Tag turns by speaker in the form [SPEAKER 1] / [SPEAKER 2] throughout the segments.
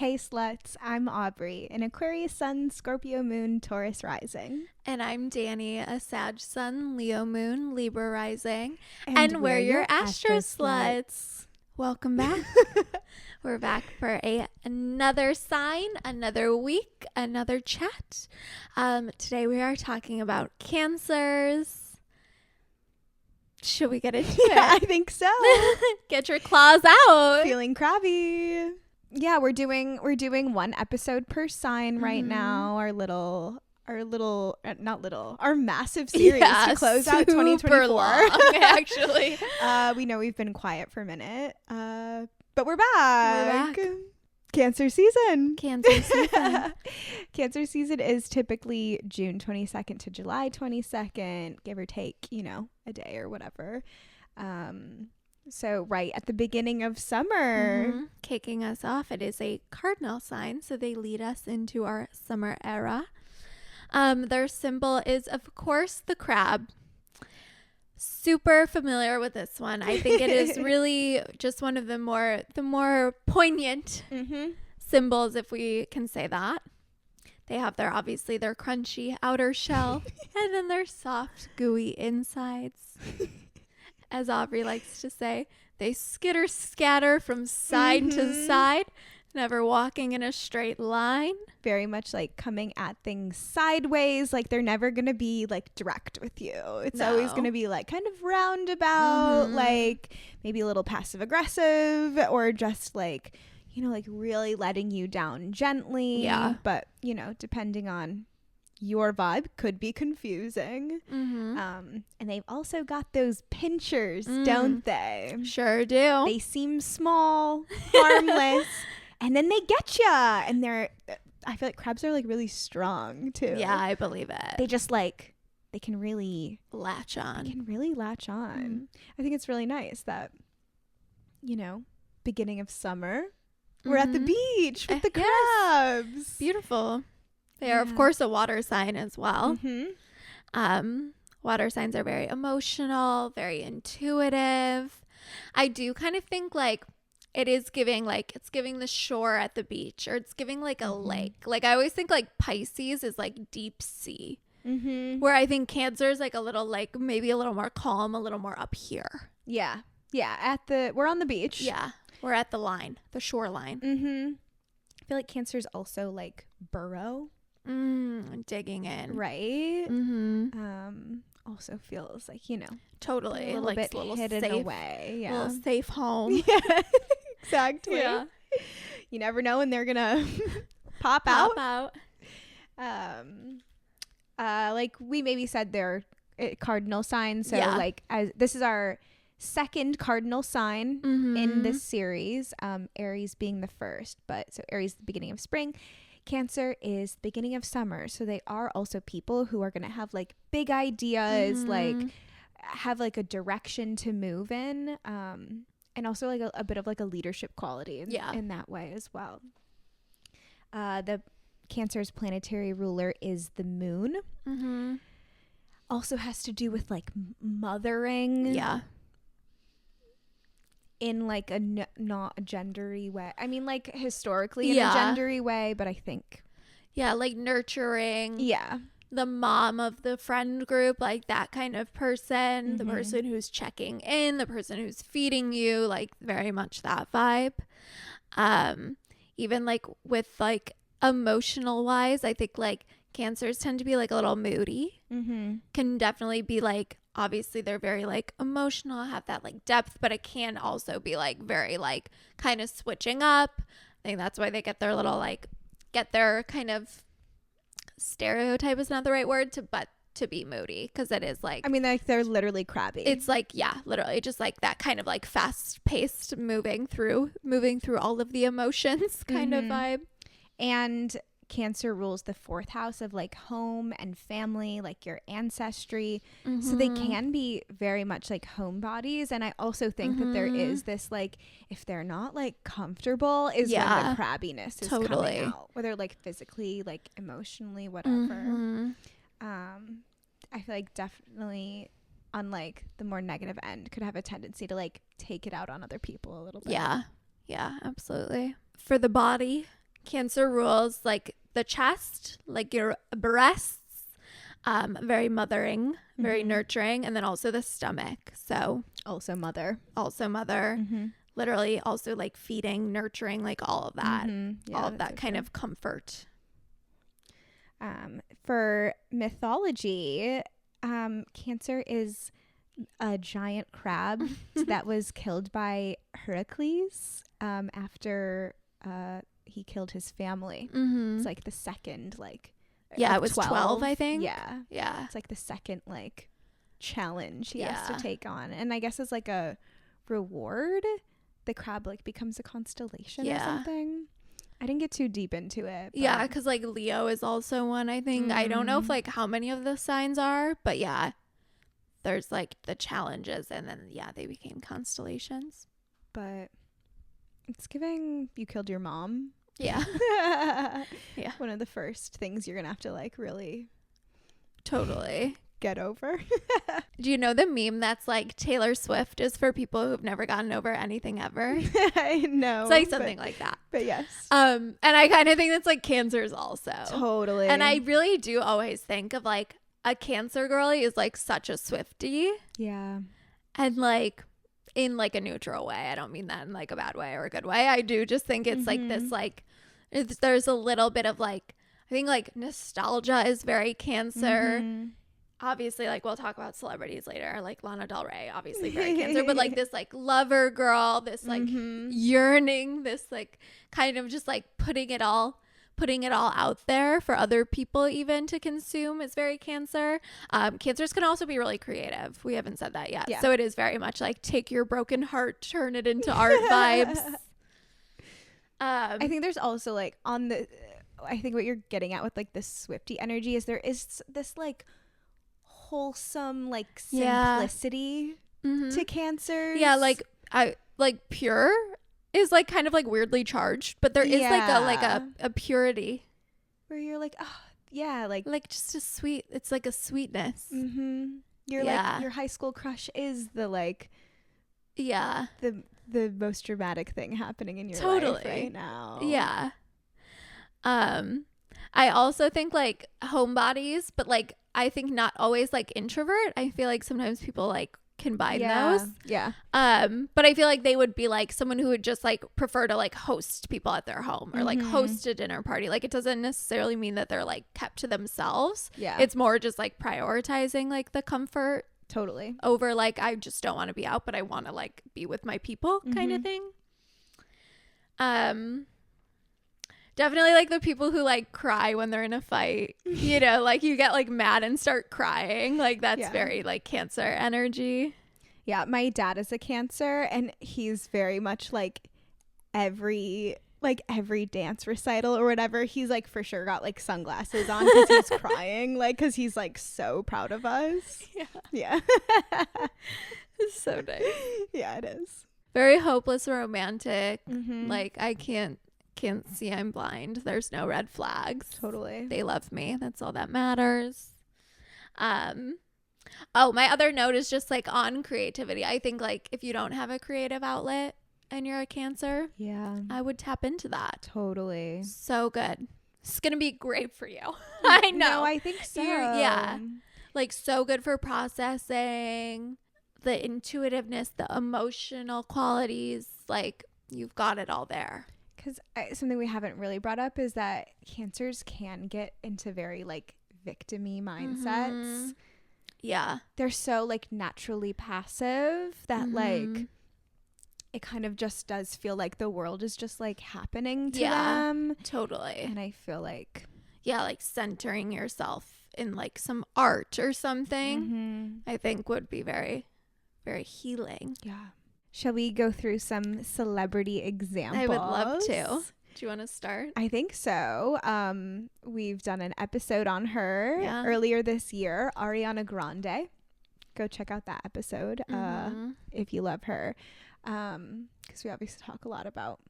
[SPEAKER 1] Hey sluts, I'm Aubrey, an Aquarius Sun, Scorpio Moon, Taurus rising.
[SPEAKER 2] And I'm Danny, a Sag Sun, Leo Moon, Libra rising.
[SPEAKER 1] And
[SPEAKER 2] we're your Astro Sluts. Welcome back. We're back for another sign, another week, another chat. Today we are talking about Cancers. Should we get into it?
[SPEAKER 1] I think so.
[SPEAKER 2] Get your claws out.
[SPEAKER 1] Feeling crabby. Yeah, we're doing one episode per sign right now. Our massive series to close out 2024.
[SPEAKER 2] Long, actually.
[SPEAKER 1] We know we've been quiet for a minute, but we're back. Cancer season. Cancer season is typically June 22nd to July 22nd, give or take, a day or whatever. So right at the beginning of summer.
[SPEAKER 2] Kicking us off, it is a cardinal sign, so they lead us into our summer era. Their symbol is, of course, the crab. Super familiar with this one. I think it is really just one of the more poignant symbols, if we can say that. They have their crunchy outer shell and then their soft, gooey insides. As Aubrey likes to say, they skitter scatter from side to side, never walking in a straight line.
[SPEAKER 1] Very much like coming at things sideways, like they're never going to be like direct with you. It's always going to be like kind of roundabout, like maybe a little passive aggressive, or just like, like really letting you down gently.
[SPEAKER 2] Yeah.
[SPEAKER 1] But, depending on your vibe, could be confusing. And they've also got those pinchers, don't they?
[SPEAKER 2] Sure do.
[SPEAKER 1] They seem small, harmless, and then they get ya. And I feel like crabs are like really strong too.
[SPEAKER 2] Yeah, I believe it.
[SPEAKER 1] They just like, they can really
[SPEAKER 2] latch on.
[SPEAKER 1] I think it's really nice that, beginning of summer, we're at the beach with the crabs.
[SPEAKER 2] Yes. Beautiful. They are, of course, a water sign as well. Water signs are very emotional, very intuitive. I do kind of think like it is giving it's giving the shore at the beach, or it's giving like a lake. Like I always think like Pisces is like deep sea, where I think Cancer is like a little like maybe a little more calm, a little more up here.
[SPEAKER 1] Yeah. We're on the beach.
[SPEAKER 2] Yeah, we're at the line, the shoreline.
[SPEAKER 1] I feel like Cancer is also like burrow.
[SPEAKER 2] Digging in,
[SPEAKER 1] right? Also feels like
[SPEAKER 2] totally
[SPEAKER 1] a
[SPEAKER 2] like
[SPEAKER 1] little bit hidden
[SPEAKER 2] safe,
[SPEAKER 1] away,
[SPEAKER 2] a little safe home.
[SPEAKER 1] Yeah, exactly.
[SPEAKER 2] Yeah,
[SPEAKER 1] you never know when they're gonna pop out. Like we maybe said, they're cardinal signs. So like this is our second cardinal sign in this series. Aries being the first, but so Aries the beginning of spring. Cancer is the beginning of summer, so they are also people who are going to have like big ideas, like have like a direction to move in, and also like a bit of like a leadership quality in that way as well. The Cancer's planetary ruler is the moon. Also has to do with like mothering.
[SPEAKER 2] Yeah.
[SPEAKER 1] In like a not a gendery way. I mean, like historically in a gendery way, but I think.
[SPEAKER 2] Yeah, like nurturing.
[SPEAKER 1] Yeah.
[SPEAKER 2] The mom of the friend group, like that kind of person. The person who's checking in, the person who's feeding you, like very much that vibe. Even like with like emotional wise, I think like Cancers tend to be like a little moody. Can definitely be like, obviously they're very like emotional, have that like depth, but it can also be like very like kind of switching up. I think that's why they get their little like get their kind of stereotype is not the right word to be moody, because it is like,
[SPEAKER 1] I mean, like they're literally crabby.
[SPEAKER 2] It's like, yeah, literally just like that kind of like fast paced moving through all of the emotions kind of vibe. And
[SPEAKER 1] Cancer rules the fourth house of like home and family, like your ancestry. So they can be very much like homebodies. And I also think that there is this like, if they're not like comfortable is when the crabbiness is coming out, whether like physically, like emotionally, whatever. I feel like definitely on like the more negative end could have a tendency to like take it out on other people a little bit.
[SPEAKER 2] Yeah, absolutely. For the body, Cancer rules like the chest, like your breasts, very mothering, very nurturing, and then also the stomach. So
[SPEAKER 1] also mother,
[SPEAKER 2] literally also like feeding, nurturing, like all of that, all of that kind of comfort.
[SPEAKER 1] For mythology, Cancer is a giant crab that was killed by Heracles after he killed his family. It's like the second, like,
[SPEAKER 2] it was 12, I think.
[SPEAKER 1] Yeah, it's like the second like challenge he has to take on, and I guess as like a reward, the crab like becomes a constellation or something. I didn't get too deep into it.
[SPEAKER 2] Yeah, because like Leo is also one, I think. I don't know if like how many of the signs are, but yeah, there's like the challenges, and then they became constellations.
[SPEAKER 1] But it's giving you killed your mom.
[SPEAKER 2] Yeah.
[SPEAKER 1] Yeah. One of the first things you're gonna have to like really
[SPEAKER 2] totally
[SPEAKER 1] get over.
[SPEAKER 2] Do you know the meme that's like Taylor Swift is for people who've never gotten over anything ever?
[SPEAKER 1] I know.
[SPEAKER 2] It's like something like that.
[SPEAKER 1] But yes.
[SPEAKER 2] And I kind of think that's like Cancers also.
[SPEAKER 1] Totally.
[SPEAKER 2] And I really do always think of like a Cancer girly is like such a Swiftie.
[SPEAKER 1] Yeah.
[SPEAKER 2] And like in like a neutral way. I don't mean that in like a bad way or a good way. I do just think it's like this like there's a little bit of like I think like nostalgia is very Cancer. Obviously, like we'll talk about celebrities later, like Lana Del Rey, obviously very Cancer, but like this like lover girl, this like yearning, this like kind of just like putting it all out there for other people even to consume is very Cancer. Cancers can also be really creative. We haven't said that yet. Yeah. So it is very much like take your broken heart, turn it into art vibes.
[SPEAKER 1] I think there's also like I think what you're getting at with like this Swiftie energy is there is this like wholesome like simplicity to Cancers.
[SPEAKER 2] Yeah, like I like pure is like kind of like weirdly charged, but there is like a purity
[SPEAKER 1] where you're like, oh yeah, like
[SPEAKER 2] just a sweet. It's like a sweetness.
[SPEAKER 1] You're like your high school crush is the like the most dramatic thing happening in your life right now.
[SPEAKER 2] Yeah. I also think like homebodies, but like I think not always like introvert. I feel like sometimes people like combine those.
[SPEAKER 1] Yeah.
[SPEAKER 2] But I feel like they would be like someone who would just like prefer to like host people at their home or like host a dinner party. Like it doesn't necessarily mean that they're like kept to themselves.
[SPEAKER 1] Yeah.
[SPEAKER 2] It's more just like prioritizing like the comfort.
[SPEAKER 1] Totally.
[SPEAKER 2] Over like I just don't want to be out, but I want to like be with my people kind of thing. Definitely like the people who like cry when they're in a fight, you know, like you get like mad and start crying. Like that's very like Cancer energy.
[SPEAKER 1] Yeah. My dad is a Cancer and he's very much like every dance recital or whatever. He's like for sure got like sunglasses on because he's crying, like because he's like so proud of us. Yeah.
[SPEAKER 2] It's so nice.
[SPEAKER 1] Yeah, it is.
[SPEAKER 2] Very hopeless romantic. Like I can't see I'm blind. There's no red flags.
[SPEAKER 1] Totally.
[SPEAKER 2] They love me. That's all that matters. Oh, my other note is just like on creativity. I think like if you don't have a creative outlet and you're a Cancer, I would tap into that.
[SPEAKER 1] Totally.
[SPEAKER 2] So good. It's gonna be great for you. I know.
[SPEAKER 1] No, I think so.
[SPEAKER 2] Like so good for processing, the intuitiveness, the emotional qualities. Like you've got it all there.
[SPEAKER 1] Because something we haven't really brought up is that Cancers can get into very like victim-y mindsets.
[SPEAKER 2] Yeah.
[SPEAKER 1] They're so like naturally passive that like it kind of just does feel like the world is just like happening to them.
[SPEAKER 2] Totally.
[SPEAKER 1] And I feel like
[SPEAKER 2] like centering yourself in like some art or something I think would be very, very healing.
[SPEAKER 1] Yeah. Shall we go through some celebrity examples?
[SPEAKER 2] I would love to. Do you want to start?
[SPEAKER 1] I think so. We've done an episode on her earlier this year, Ariana Grande. Go check out that episode if you love her. Because we obviously talk a lot about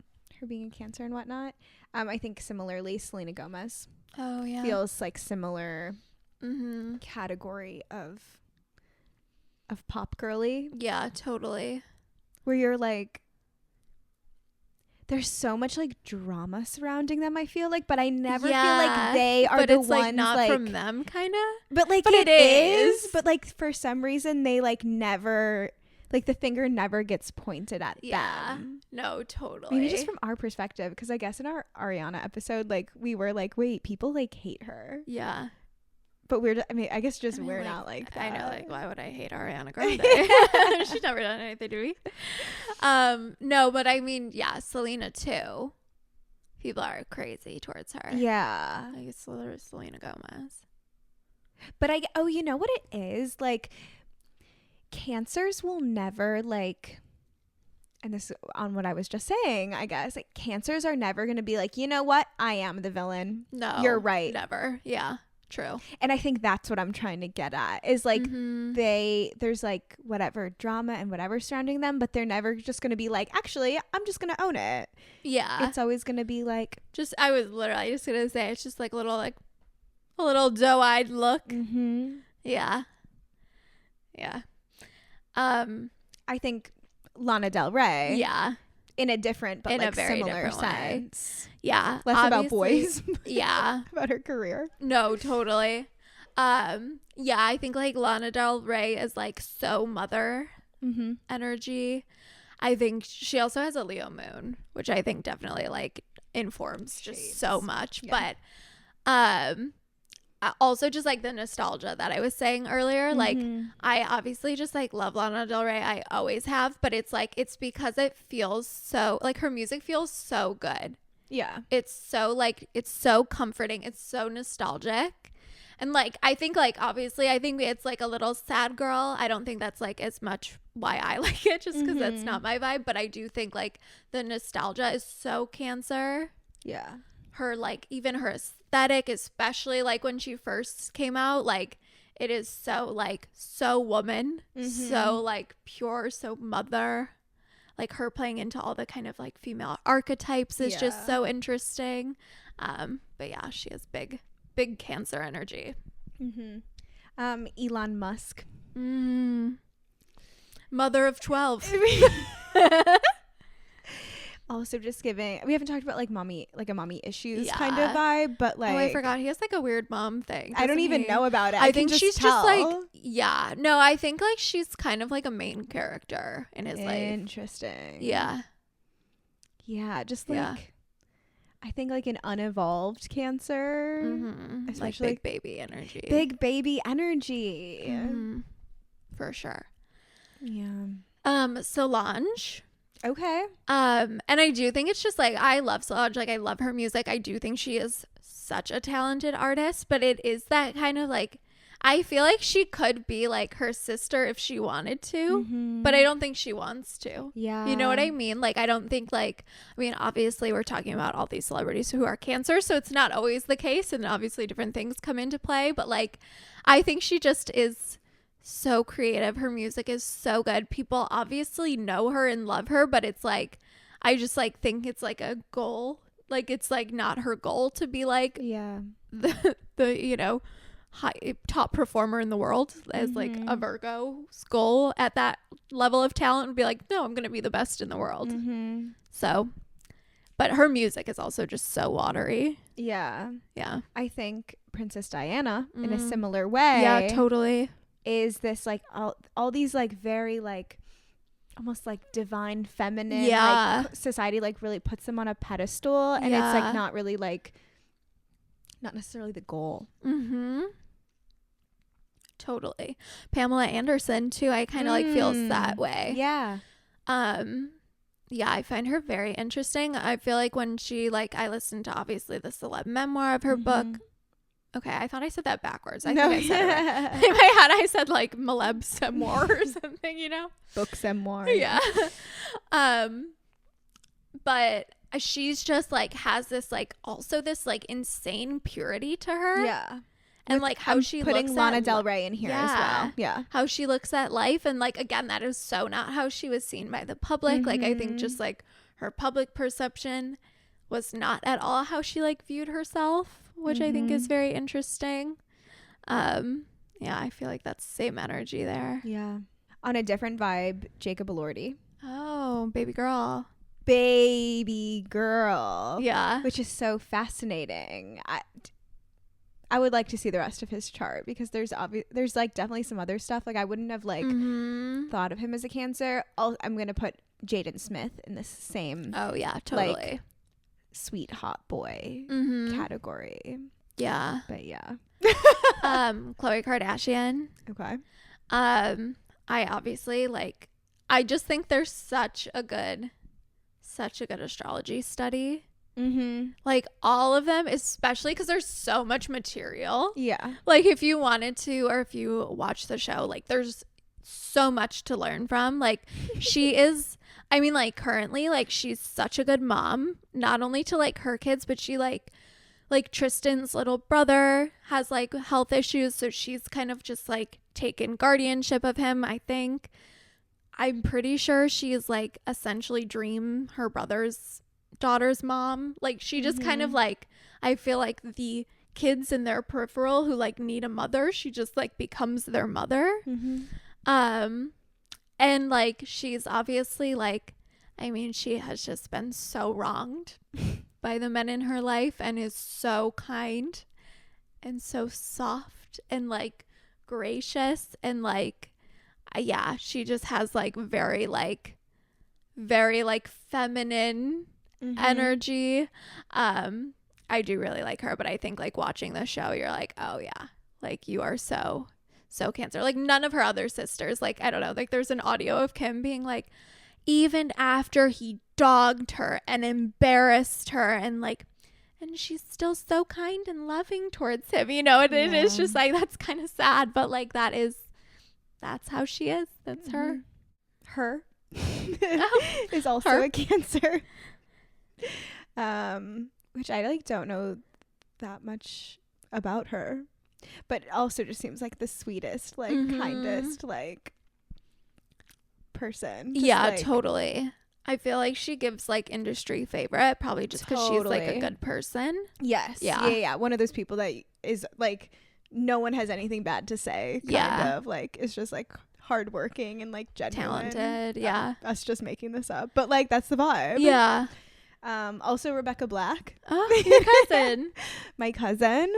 [SPEAKER 1] her being a Cancer and whatnot. I think similarly, Selena Gomez.
[SPEAKER 2] Oh, yeah.
[SPEAKER 1] Feels like similar category of pop girly.
[SPEAKER 2] Yeah, totally.
[SPEAKER 1] Where you're like, there's so much like drama surrounding them, I feel like, but I never feel like they are the ones
[SPEAKER 2] like not
[SPEAKER 1] like
[SPEAKER 2] from them kind of.
[SPEAKER 1] But like it is. But like for some reason they like never, like the finger never gets pointed at them.
[SPEAKER 2] No, totally.
[SPEAKER 1] Maybe just from our perspective, because I guess in our Ariana episode, like we were like, wait, people like hate her.
[SPEAKER 2] Yeah.
[SPEAKER 1] But I guess just we're not like that.
[SPEAKER 2] I know, like, why would I hate Ariana Grande? She's never done anything to me. No, but I mean, yeah, Selena too. People are crazy towards her.
[SPEAKER 1] Yeah.
[SPEAKER 2] Like, it's literally Selena Gomez.
[SPEAKER 1] But you know what it is? Like, Cancers will never like, and this is on what I was just saying, I guess, like Cancers are never going to be like, you know what? I am the villain.
[SPEAKER 2] No.
[SPEAKER 1] You're right.
[SPEAKER 2] Never. Yeah. True.
[SPEAKER 1] And I think that's what I'm trying to get at is like there's like whatever drama and whatever surrounding them, but they're never just going to be like, actually, I'm just going to own it.
[SPEAKER 2] Yeah.
[SPEAKER 1] It's always going to be like,
[SPEAKER 2] I was literally just going to say, it's just like a little doe-eyed look.
[SPEAKER 1] Mm-hmm.
[SPEAKER 2] Yeah. Yeah.
[SPEAKER 1] I think Lana Del Rey.
[SPEAKER 2] Yeah.
[SPEAKER 1] In a different, but in like a very similar sense.
[SPEAKER 2] Yeah.
[SPEAKER 1] Less about boys.
[SPEAKER 2] Yeah.
[SPEAKER 1] About her career.
[SPEAKER 2] No, totally. Yeah, I think like Lana Del Rey is like so mother energy. I think she also has a Leo moon, which I think definitely like informs just so much. Yeah. But also just like the nostalgia that I was saying earlier, like I obviously just like love Lana Del Rey. I always have, but it's like it's because it feels so like her music feels so good.
[SPEAKER 1] Yeah.
[SPEAKER 2] It's so like it's so comforting. It's so nostalgic. And like I think like obviously I think it's like a little sad girl. I don't think that's like as much why I like it just because that's not my vibe, but I do think like the nostalgia is so Cancer.
[SPEAKER 1] Yeah.
[SPEAKER 2] Her like even her aesthetic, especially like when she first came out, like it is so like so woman, so like pure, so mother. Like her playing into all the kind of like female archetypes is just so interesting. But yeah, she has big Cancer energy.
[SPEAKER 1] Elon Musk,
[SPEAKER 2] mother of 12.
[SPEAKER 1] Also just giving, we haven't talked about like mommy, like a mommy issues kind of vibe, but like,
[SPEAKER 2] oh, I forgot he has like a weird mom thing.
[SPEAKER 1] I don't even know about it.
[SPEAKER 2] I think she's just like, yeah, no, I think like she's kind of like a main character in his life.
[SPEAKER 1] Interesting.
[SPEAKER 2] Yeah.
[SPEAKER 1] Yeah. Just like, I think like an unevolved Cancer,
[SPEAKER 2] especially like big baby energy.
[SPEAKER 1] Big baby energy.
[SPEAKER 2] For sure.
[SPEAKER 1] Yeah.
[SPEAKER 2] Solange.
[SPEAKER 1] Okay.
[SPEAKER 2] And I do think it's just like I love Solange, like I love her music. I do think she is such a talented artist, but it is that kind of like I feel like she could be like her sister if she wanted to, but I don't think she wants to.
[SPEAKER 1] Yeah.
[SPEAKER 2] You know what I mean? Like I don't think like I mean obviously we're talking about all these celebrities who are Cancer, so it's not always the case and obviously different things come into play, but like I think she just is so creative. Her music is so good. People obviously know her and love her, but it's like I just like think it's like a goal. Like it's like not her goal to be like the you know high top performer in the world as like a Virgo's goal at that level of talent would be like, no, I'm gonna be the best in the world. So but her music is also just so watery. Yeah
[SPEAKER 1] I think Princess Diana in a similar way.
[SPEAKER 2] Yeah, totally.
[SPEAKER 1] Is this like all these like very like almost like divine feminine like society like really puts them on a pedestal and it's like not really like not necessarily the goal.
[SPEAKER 2] Totally. Pamela Anderson too, I kind of like feels that way.
[SPEAKER 1] Yeah,
[SPEAKER 2] I find her very interesting. I feel like when she like I listened to obviously the celeb memoir of her book. Okay, I thought I said that backwards. I think I said it right. In my head, I said like Maleb Semoir or something, you know?
[SPEAKER 1] Book Semoir.
[SPEAKER 2] Yeah. But she's just like has this like also this like insane purity to her.
[SPEAKER 1] Yeah.
[SPEAKER 2] And like how she
[SPEAKER 1] putting
[SPEAKER 2] looks
[SPEAKER 1] Lana Del Rey in here as well. Yeah.
[SPEAKER 2] How she looks at life. And like, again, that is so not how she was seen by the public. Like, I think just like her public perception was not at all how she like viewed herself, which I think is very interesting. Yeah, I feel like that's the same energy there.
[SPEAKER 1] Yeah. On a different vibe, Jacob Elordi.
[SPEAKER 2] Oh, baby girl.
[SPEAKER 1] baby girl.
[SPEAKER 2] Yeah.
[SPEAKER 1] Which is so fascinating. I would like to see the rest of his chart because there's like definitely some other stuff. Like I wouldn't have like thought of him as a Cancer. I'm going to put Jaden Smith in this same.
[SPEAKER 2] Oh yeah, totally.
[SPEAKER 1] Like, sweet hot boy category.
[SPEAKER 2] Yeah.
[SPEAKER 1] But yeah.
[SPEAKER 2] Khloe Kardashian.
[SPEAKER 1] Okay.
[SPEAKER 2] I obviously like, I just think there's such a good astrology study. Like all of them, especially because there's so much material.
[SPEAKER 1] Yeah.
[SPEAKER 2] Like if you wanted to, or if you watch the show, like there's so much to learn from. Like she is, I mean, like currently, like she's such a good mom, not only to like her kids, but she like Tristan's little brother has like health issues. So she's kind of just like taken guardianship of him, I think. I'm pretty sure she is like essentially Dream, her daughter's mom. Like she just kind of like, I feel like the kids in their peripheral who like need a mother, she just like becomes their mother. And like she's obviously like, I mean, she has just been so wronged by the men in her life and is so kind and so soft and like gracious and like, yeah, she just has like very like feminine energy. I do really like her, but I think like watching the show, you're like, oh yeah, like you are so Cancer. Like none of her other sisters, like I don't know, like there's an audio of Kim being like, even after he dogged her and embarrassed her and she's still so kind and loving towards him, you know. And it is just like, that's kind of sad, but like that's how she is. That's her
[SPEAKER 1] is also a Cancer, which I like don't know that much about her, but also just seems like the sweetest, like kindest, like person. Just,
[SPEAKER 2] yeah,
[SPEAKER 1] like,
[SPEAKER 2] totally. I feel like she gives like industry favorite, probably just because she's like a good person.
[SPEAKER 1] Yes. Yeah. One of those people that is like, no one has anything bad to say. Kind of like, it's just like hardworking and like genuine.
[SPEAKER 2] Talented. Yeah.
[SPEAKER 1] Us just making this up, but like that's the vibe.
[SPEAKER 2] Yeah.
[SPEAKER 1] Also Rebecca Black.
[SPEAKER 2] Oh, your cousin.
[SPEAKER 1] My cousin.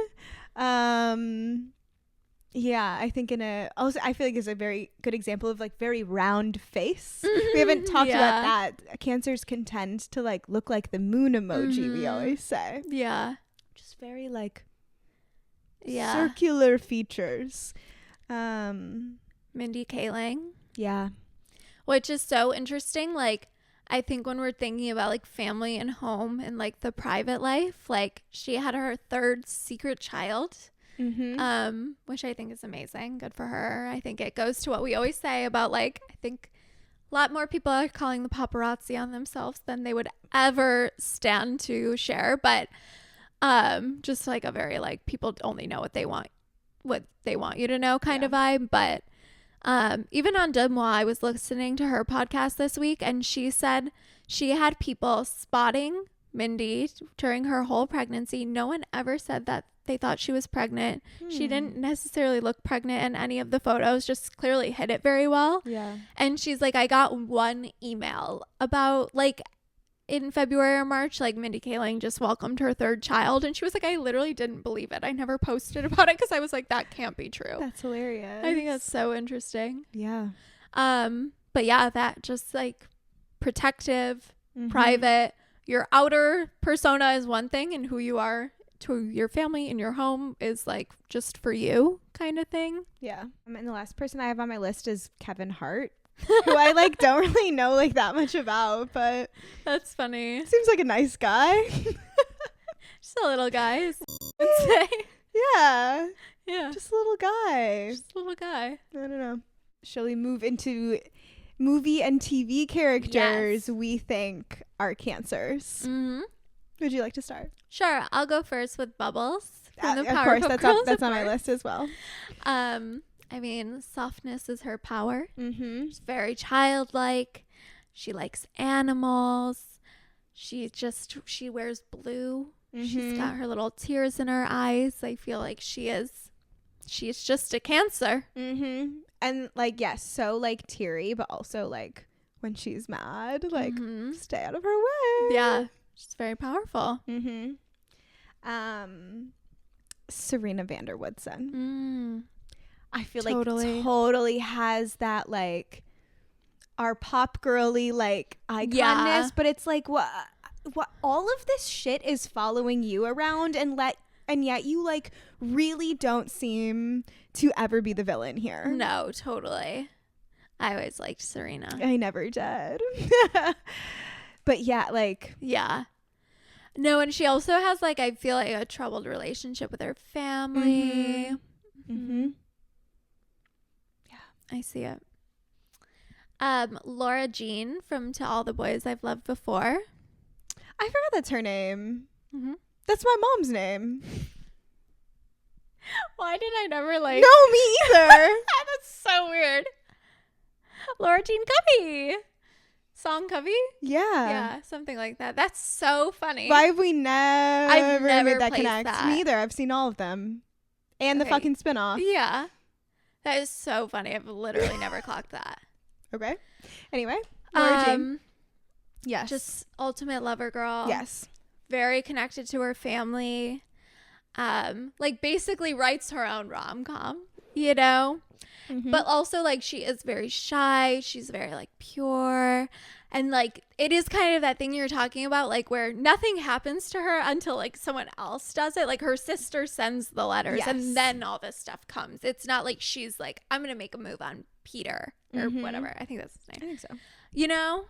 [SPEAKER 1] Yeah, I think I feel like is a very good example of like very round face. We haven't talked about that. Cancers can tend to like look like the moon emoji, we always say.
[SPEAKER 2] Yeah.
[SPEAKER 1] Just very like circular features.
[SPEAKER 2] Mindy Kaling.
[SPEAKER 1] Yeah.
[SPEAKER 2] Which is so interesting. Like, I think when we're thinking about like family and home and like the private life, like she had her third secret child. Which I think is amazing. Good for her. I think it goes to what we always say about like, I think a lot more people are calling the paparazzi on themselves than they would ever stand to share, but just like a very like, people only know what they want you to know kind of vibe. But even on Demois, I was listening to her podcast this week, and she said she had people spotting Mindy during her whole pregnancy. No one ever said that they thought she was pregnant. She didn't necessarily look pregnant in any of the photos, just clearly hid it very well.
[SPEAKER 1] Yeah.
[SPEAKER 2] And she's like, I got one email about like in February or March, like Mindy Kaling just welcomed her third child. And she was like, I literally didn't believe it. I never posted about it because I was like, that can't be true.
[SPEAKER 1] That's hilarious.
[SPEAKER 2] I think that's so interesting.
[SPEAKER 1] Yeah.
[SPEAKER 2] But yeah, that just like protective, private, your outer persona is one thing, and who you are to your family and your home is like just for you kind of thing.
[SPEAKER 1] Yeah. And the last person I have on my list is Kevin Hart, who I like don't really know like that much about, but
[SPEAKER 2] that's funny.
[SPEAKER 1] Seems like a nice guy.
[SPEAKER 2] Just a little guy.
[SPEAKER 1] Yeah.
[SPEAKER 2] Just
[SPEAKER 1] a little guy.
[SPEAKER 2] I
[SPEAKER 1] don't know. Shall we move into movie and TV characters we think are Cancers? Would you like to start?
[SPEAKER 2] Sure, I'll go first with Bubbles from the
[SPEAKER 1] of
[SPEAKER 2] Powerpuff
[SPEAKER 1] course,
[SPEAKER 2] Girls.
[SPEAKER 1] that's on my list as well.
[SPEAKER 2] I mean, softness is her power.
[SPEAKER 1] She's
[SPEAKER 2] very childlike. She likes animals. She wears blue. She's got her little tears in her eyes. I feel like she's just a Cancer.
[SPEAKER 1] And like, yes, so like teary, but also like when she's mad. Like, stay out of her way.
[SPEAKER 2] Yeah. She's very powerful.
[SPEAKER 1] Serena van der Woodsen. I feel like
[SPEAKER 2] Totally.
[SPEAKER 1] totally has that, like, our pop girly, like, iconness. But it's like, what all of this shit is following you around, and yet you, like, really don't seem to ever be the villain here.
[SPEAKER 2] No, totally. I always liked Serena.
[SPEAKER 1] I never did. But yeah, like.
[SPEAKER 2] Yeah. No, and she also has, like, I feel like a troubled relationship with her family.
[SPEAKER 1] Yeah,
[SPEAKER 2] I see it. Laura Jean from To All the Boys I've Loved Before.
[SPEAKER 1] I forgot that's her name. That's my mom's name.
[SPEAKER 2] Why did I never, like...
[SPEAKER 1] No, me either.
[SPEAKER 2] That's so weird. Laura Jean Covey. Song Covey? Yeah, something like that. That's so funny.
[SPEAKER 1] Why have we never made that
[SPEAKER 2] placed
[SPEAKER 1] connect?
[SPEAKER 2] that.
[SPEAKER 1] Me either. I've seen all of them. And the fucking spinoff.
[SPEAKER 2] Yeah. That is so funny. I've literally never clocked that.
[SPEAKER 1] Okay. Anyway. Laura Jean. Yes.
[SPEAKER 2] Just ultimate lover girl.
[SPEAKER 1] Yes.
[SPEAKER 2] Very connected to her family. Like, basically writes her own rom-com, you know? But also, like, she is very shy. She's very, like, pure. And, like, it is kind of that thing you're talking about, like, where nothing happens to her until, like, someone else does it. Like, her sister sends the letters, and then all this stuff comes. It's not like she's like, I'm going to make a move on Peter or whatever. I think that's his name.
[SPEAKER 1] I think so.
[SPEAKER 2] You know?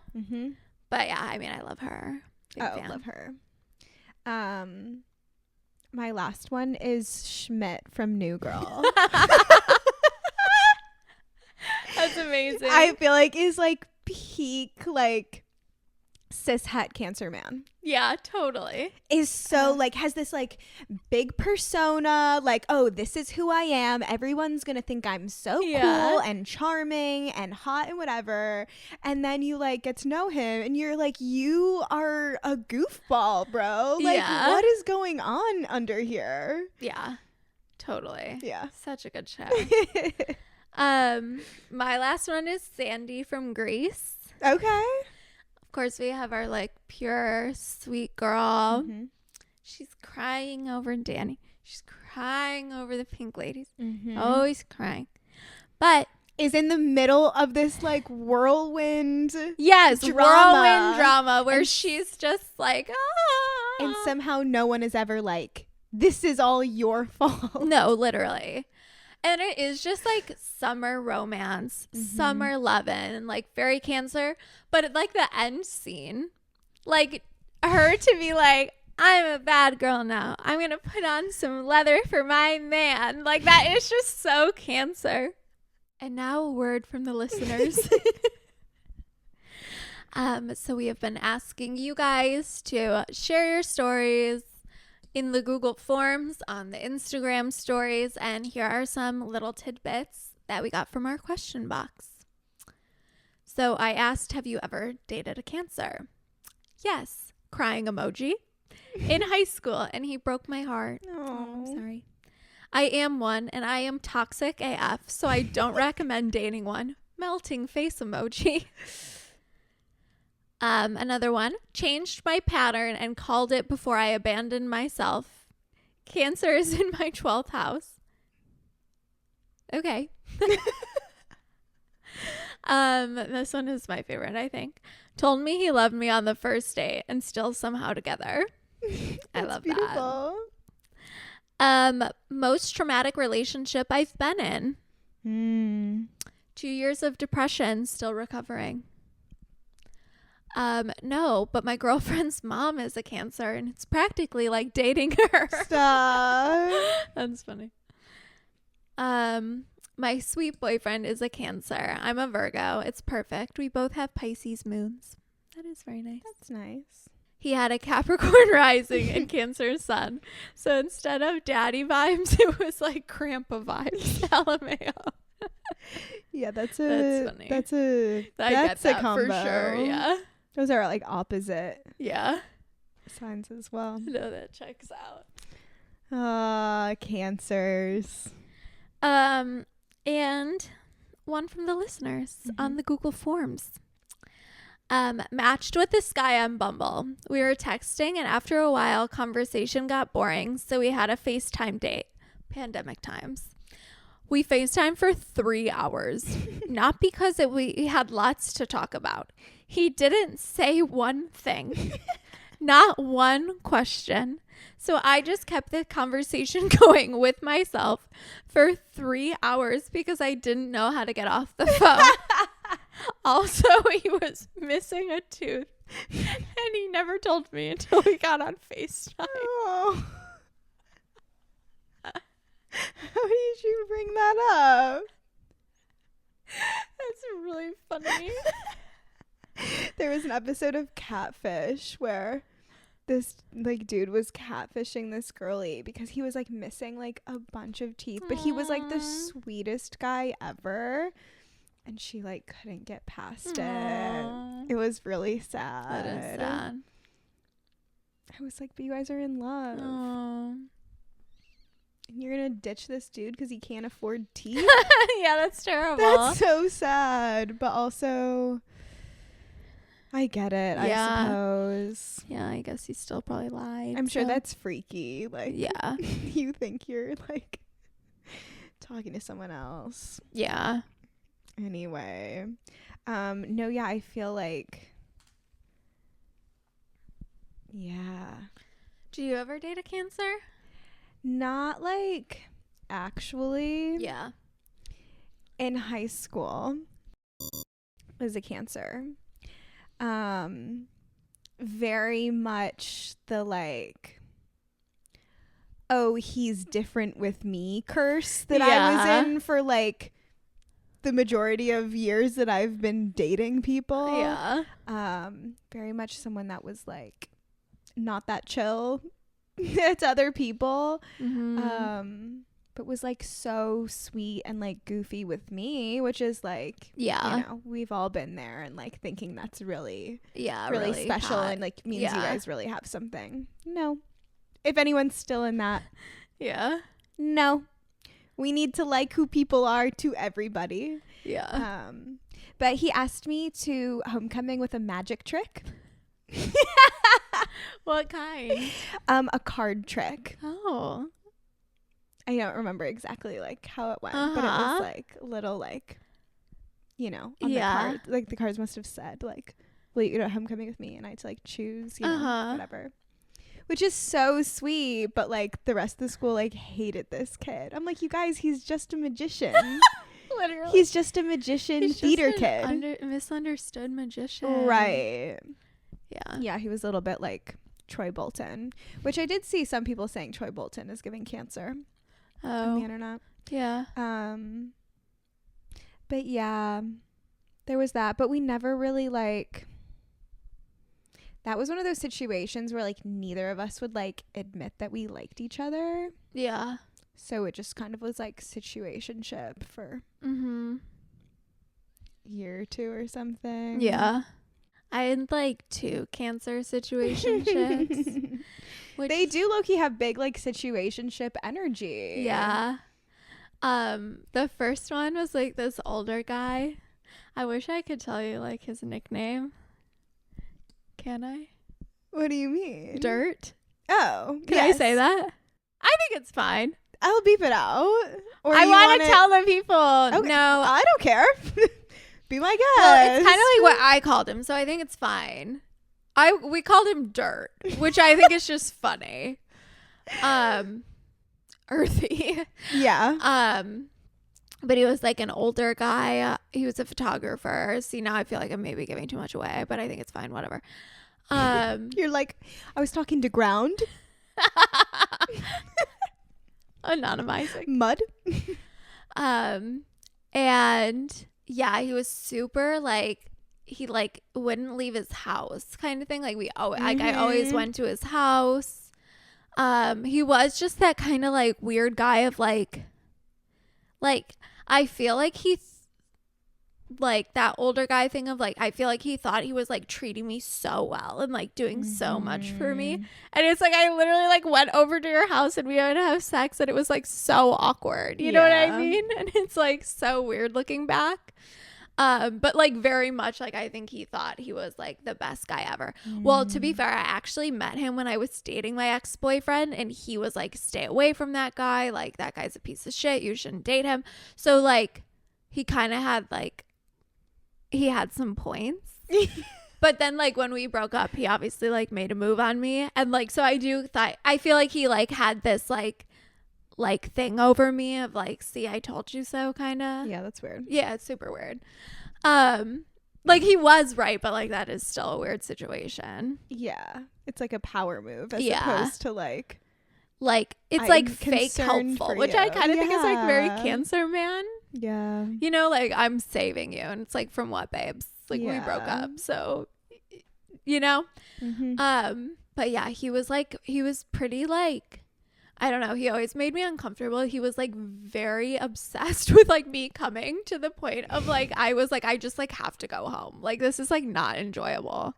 [SPEAKER 2] But, yeah, I mean, I love her. Big fan.
[SPEAKER 1] Love her. My last one is Schmidt from New Girl.
[SPEAKER 2] That's amazing.
[SPEAKER 1] I feel like is, like, peak, like, cishet Cancer man.
[SPEAKER 2] Yeah, totally.
[SPEAKER 1] Is so, like, has this, like, big persona, like, oh, this is who I am. Everyone's gonna think I'm so cool and charming and hot and whatever. And then you, like, get to know him and you're like, you are a goofball, bro. Like, what is going on under here?
[SPEAKER 2] Yeah, totally.
[SPEAKER 1] Yeah.
[SPEAKER 2] Such a good show. My last one is Sandy from Grease.
[SPEAKER 1] Okay.
[SPEAKER 2] Of course, we have our, like, pure, sweet girl. She's crying over Danny. She's crying over the pink ladies. Always crying. But
[SPEAKER 1] is in the middle of this, like, whirlwind
[SPEAKER 2] drama where she's just like,
[SPEAKER 1] and somehow no one is ever like, this is all your fault.
[SPEAKER 2] No, literally. And it is just, like, summer romance, summer lovin', and, like, very Cancer. But, like, the end scene, like, her to be like, I'm a bad girl now. I'm going to put on some leather for my man. Like, that is just so Cancer. And now a word from the listeners. So we have been asking you guys to share your stories in the Google Forms, on the Instagram stories, and here are some little tidbits that we got from our question box. So I asked, have you ever dated a Cancer? Yes. Crying emoji. In high school, and he broke my heart. Oh, I'm sorry. I am one, and I am toxic AF, so I don't recommend dating one. Melting face emoji. Another one, changed my pattern and called it before I abandoned myself. Cancer is in my 12th house. Okay. This one is my favorite, I think. Told me he loved me on the first date and still somehow together. I love beautiful. That. Most traumatic relationship I've been in. 2 years of depression, still recovering. No, but my girlfriend's mom is a Cancer, and it's practically like dating her.
[SPEAKER 1] Stop.
[SPEAKER 2] That's funny. My sweet boyfriend is a Cancer. I'm a Virgo. It's perfect. We both have Pisces moons. That is very nice.
[SPEAKER 1] That's nice.
[SPEAKER 2] He had a Capricorn rising and Cancer sun. So instead of daddy vibes, it was like grandpa vibes. LMAO.
[SPEAKER 1] Yeah, that's funny. That's a combo.
[SPEAKER 2] For sure, yeah.
[SPEAKER 1] Those are, like, opposite.
[SPEAKER 2] Yeah.
[SPEAKER 1] Signs as well.
[SPEAKER 2] No, that checks out.
[SPEAKER 1] Cancers.
[SPEAKER 2] And one from the listeners on the Google Forms. Matched with this guy on Bumble. We were texting, and after a while, conversation got boring, so we had a FaceTime date. Pandemic times. We FaceTimed for 3 hours. Not because we had lots to talk about. He didn't say one thing. Not one question. So I just kept the conversation going with myself for 3 hours because I didn't know how to get off the phone. Also, he was missing a tooth, and he never told me until we got on FaceTime.
[SPEAKER 1] Oh. How did you bring that up?
[SPEAKER 2] That's really funny.
[SPEAKER 1] There was an episode of Catfish where this like dude was catfishing this girlie because he was like missing like a bunch of teeth, but he was like the sweetest guy ever, and she like couldn't get past it. It was really sad.
[SPEAKER 2] That is sad.
[SPEAKER 1] I was like, but you guys are in love. And you're gonna ditch this dude because he can't afford teeth?
[SPEAKER 2] Yeah, that's terrible.
[SPEAKER 1] That's so sad, but also I get it.
[SPEAKER 2] Yeah.
[SPEAKER 1] I suppose.
[SPEAKER 2] Yeah, I guess he still probably lied.
[SPEAKER 1] I'm sure that's freaky. Like,
[SPEAKER 2] yeah.
[SPEAKER 1] You think you're like talking to someone else.
[SPEAKER 2] Yeah.
[SPEAKER 1] Anyway, no, yeah, I feel like, yeah.
[SPEAKER 2] Do you ever date a Cancer?
[SPEAKER 1] Not like actually.
[SPEAKER 2] Yeah.
[SPEAKER 1] In high school was a Cancer. Very much the like, oh, he's different with me curse that I was in for like the majority of years that I've been dating people.
[SPEAKER 2] Yeah.
[SPEAKER 1] Very much someone that was like not that chill to other people. But was like so sweet and like goofy with me, which is like, you know, we've all been there and like thinking that's really special hot. And like means you guys really have something. No. If anyone's still in that.
[SPEAKER 2] Yeah.
[SPEAKER 1] No. We need to like who people are to everybody.
[SPEAKER 2] Yeah.
[SPEAKER 1] But he asked me to homecoming with a magic trick.
[SPEAKER 2] What kind?
[SPEAKER 1] A card trick.
[SPEAKER 2] Oh.
[SPEAKER 1] I don't remember exactly like how it went, but it was like a little like, you know, on the card. Like the cards must have said like, will you go to homecoming with me? And I had to like choose, you know, whatever. Which is so sweet, but like the rest of the school like hated this kid. I'm like, you guys, he's just a magician.
[SPEAKER 2] Literally.
[SPEAKER 1] He's just a magician theater kid.
[SPEAKER 2] Misunderstood magician.
[SPEAKER 1] Right.
[SPEAKER 2] Yeah.
[SPEAKER 1] Yeah, he was a little bit like Troy Bolton, which I did see some people saying Troy Bolton is giving Cancer. On the internet.
[SPEAKER 2] Yeah.
[SPEAKER 1] But yeah, there was that, but we never really like, that was one of those situations where like neither of us would like admit that we liked each other.
[SPEAKER 2] Yeah.
[SPEAKER 1] So it just kind of was like situationship for year or two or something.
[SPEAKER 2] Yeah. I had like 2 Cancer situationships. Which
[SPEAKER 1] they do low-key have big like situationship energy.
[SPEAKER 2] Yeah. The first one was like this older guy. I wish I could tell you like his nickname. Can I?
[SPEAKER 1] What do you mean?
[SPEAKER 2] Dirt.
[SPEAKER 1] Oh,
[SPEAKER 2] can I say that? I think it's fine.
[SPEAKER 1] I'll beep it out.
[SPEAKER 2] Or I want to tell the people.
[SPEAKER 1] Okay.
[SPEAKER 2] No,
[SPEAKER 1] I don't care. Be my guest.
[SPEAKER 2] Well, it's kind of like what I called him, so I think it's fine. We called him Dirt, which I think is just funny. Earthy.
[SPEAKER 1] Yeah.
[SPEAKER 2] But he was like an older guy. He was a photographer. See, now I feel like I'm maybe giving too much away, but I think it's fine. Whatever.
[SPEAKER 1] You're like, I was talking to ground.
[SPEAKER 2] Anonymizing.
[SPEAKER 1] Mud.
[SPEAKER 2] And yeah, he was super like, he like wouldn't leave his house kind of thing. Like I always went to his house. He was just that kind of like weird guy of like I feel like like that older guy thing of like, I feel like he thought he was like treating me so well and like doing so much for me. And it's like, I literally like went over to your house and we had to have sex and it was like so awkward. You know what I mean? And it's like so weird looking back. But like very much like I think he thought he was like the best guy ever. Well, to be fair, I actually met him when I was dating my ex-boyfriend, and he was like, stay away from that guy, like that guy's a piece of shit, you shouldn't date him. So like he kind of had like, he had some points. But then like when we broke up, he obviously like made a move on me, and like so I feel like he like had this like thing over me of like, see, I told you so, kind of.
[SPEAKER 1] Yeah, that's weird.
[SPEAKER 2] Yeah, it's super weird. Like he was right, but like that is still a weird situation.
[SPEAKER 1] Yeah, it's like a power move as opposed to like
[SPEAKER 2] it's like fake helpful, which I kind of think is like very Cancer man.
[SPEAKER 1] Yeah,
[SPEAKER 2] you know, like I'm saving you, and it's like, from what, babes? Like we broke up, so you know. But yeah, he was pretty like, I don't know, he always made me uncomfortable. He was like very obsessed with like me coming, to the point of like I was like, I just like have to go home, like this is like not enjoyable.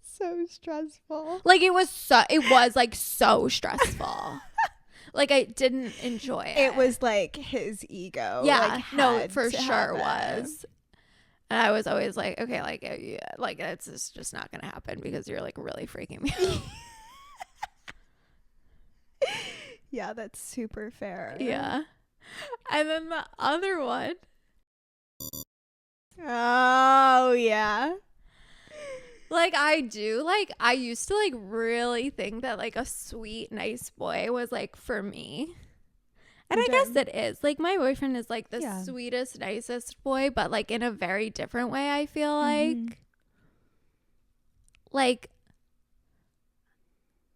[SPEAKER 1] So stressful.
[SPEAKER 2] Like it was like so stressful. Like I didn't enjoy it.
[SPEAKER 1] It was like his ego.
[SPEAKER 2] Yeah,
[SPEAKER 1] like,
[SPEAKER 2] no, for sure was. And I was always like, okay, like yeah, like it's just not gonna happen because you're like really freaking me out.
[SPEAKER 1] Yeah, that's super fair.
[SPEAKER 2] Yeah. And then the other one.
[SPEAKER 1] Oh yeah.
[SPEAKER 2] Like I used to like really think that like a sweet, nice boy was like for me. And I guess it is. Like my boyfriend is like the sweetest, nicest boy, but like in a very different way, I feel like. Like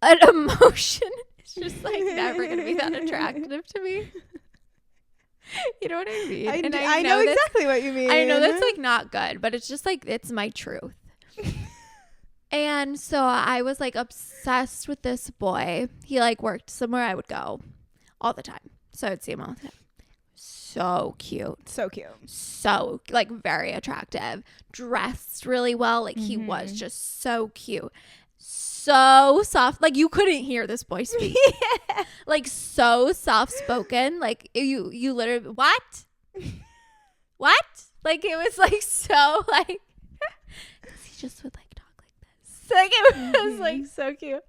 [SPEAKER 2] an emotion is just like never going to be that attractive to me. You know what I mean?
[SPEAKER 1] I know exactly what you mean.
[SPEAKER 2] I know that's like not good, but it's just like, it's my truth. And so I was like obsessed with this boy. He like worked somewhere I would go all the time. So I'd see him all the time. So cute.
[SPEAKER 1] So cute.
[SPEAKER 2] So like very attractive. Dressed really well. Like he was just so cute. So soft. Like you couldn't hear this boy speak. Like so soft spoken. Like you literally, what? Like it was like so like, he just would like talk like this. Like it was like so cute.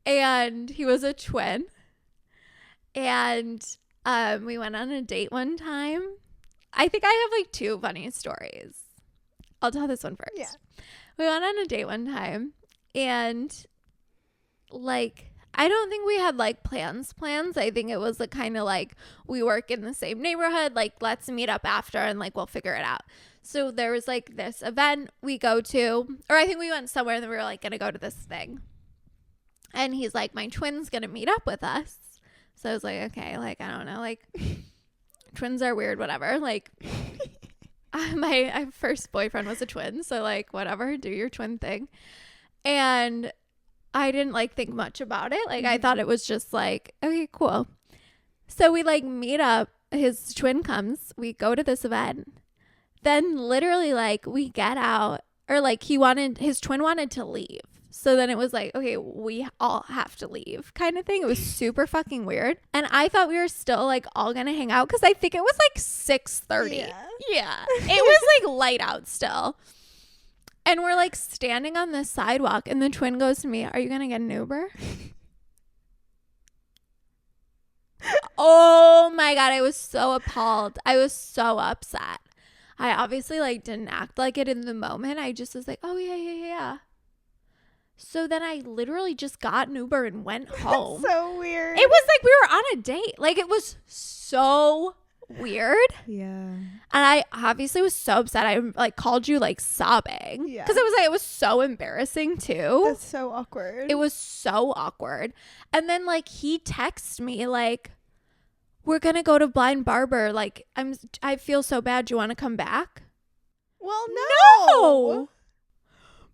[SPEAKER 2] And he was a twin. And we went on a date one time. I think I have like two funny stories. I'll tell this one first. Yeah. We went on a date one time, and like I don't think we had like plans. I think it was like kind of like, we work in the same neighborhood, like let's meet up after and like we'll figure it out. So there was like this event we go to, or I think we went somewhere and then we were like gonna go to this thing. And he's like, my twin's gonna meet up with us. So I was like, okay, like I don't know, like twins are weird, whatever. Like my first boyfriend was a twin, so like whatever, do your twin thing. And I didn't like think much about it. Like I thought it was just like, okay, cool. So we like meet up, his twin comes, we go to this event. Then literally like we get out, or like his twin wanted to leave. So then it was like, okay, we all have to leave kind of thing. It was super fucking weird. And I thought we were still like all gonna hang out because I think it was like 6:30. Yeah. It was like light out still. And we're like standing on the sidewalk, and the twin goes to me, are you gonna get an Uber? Oh my God, I was so appalled. I was so upset. I obviously like didn't act like it in the moment. I just was like, oh yeah. So then I literally just got an Uber and went home.
[SPEAKER 1] That's so weird.
[SPEAKER 2] It was like we were on a date. Like it was so weird.
[SPEAKER 1] Yeah.
[SPEAKER 2] And I obviously was so upset. I like called you like sobbing. Yeah. Because it was so embarrassing too.
[SPEAKER 1] That's so awkward.
[SPEAKER 2] It was so awkward. And then like he texted me like, we're gonna go to Blind Barber. Like I feel so bad. Do you want to come back?
[SPEAKER 1] Well, no.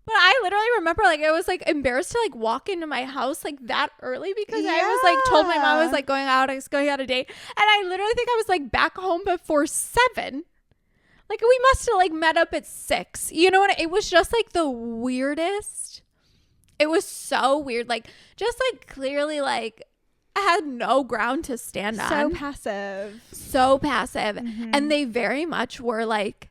[SPEAKER 2] But I literally remember like I was like embarrassed to like walk into my house like that early because I was like told my mom I was like going out a date, and I literally think I was like back home before 7. Like we must have like met up at 6. You know what? It was just like the weirdest. It was so weird. Like just like clearly like had no ground to stand on.
[SPEAKER 1] So passive.
[SPEAKER 2] Mm-hmm. And they very much were like,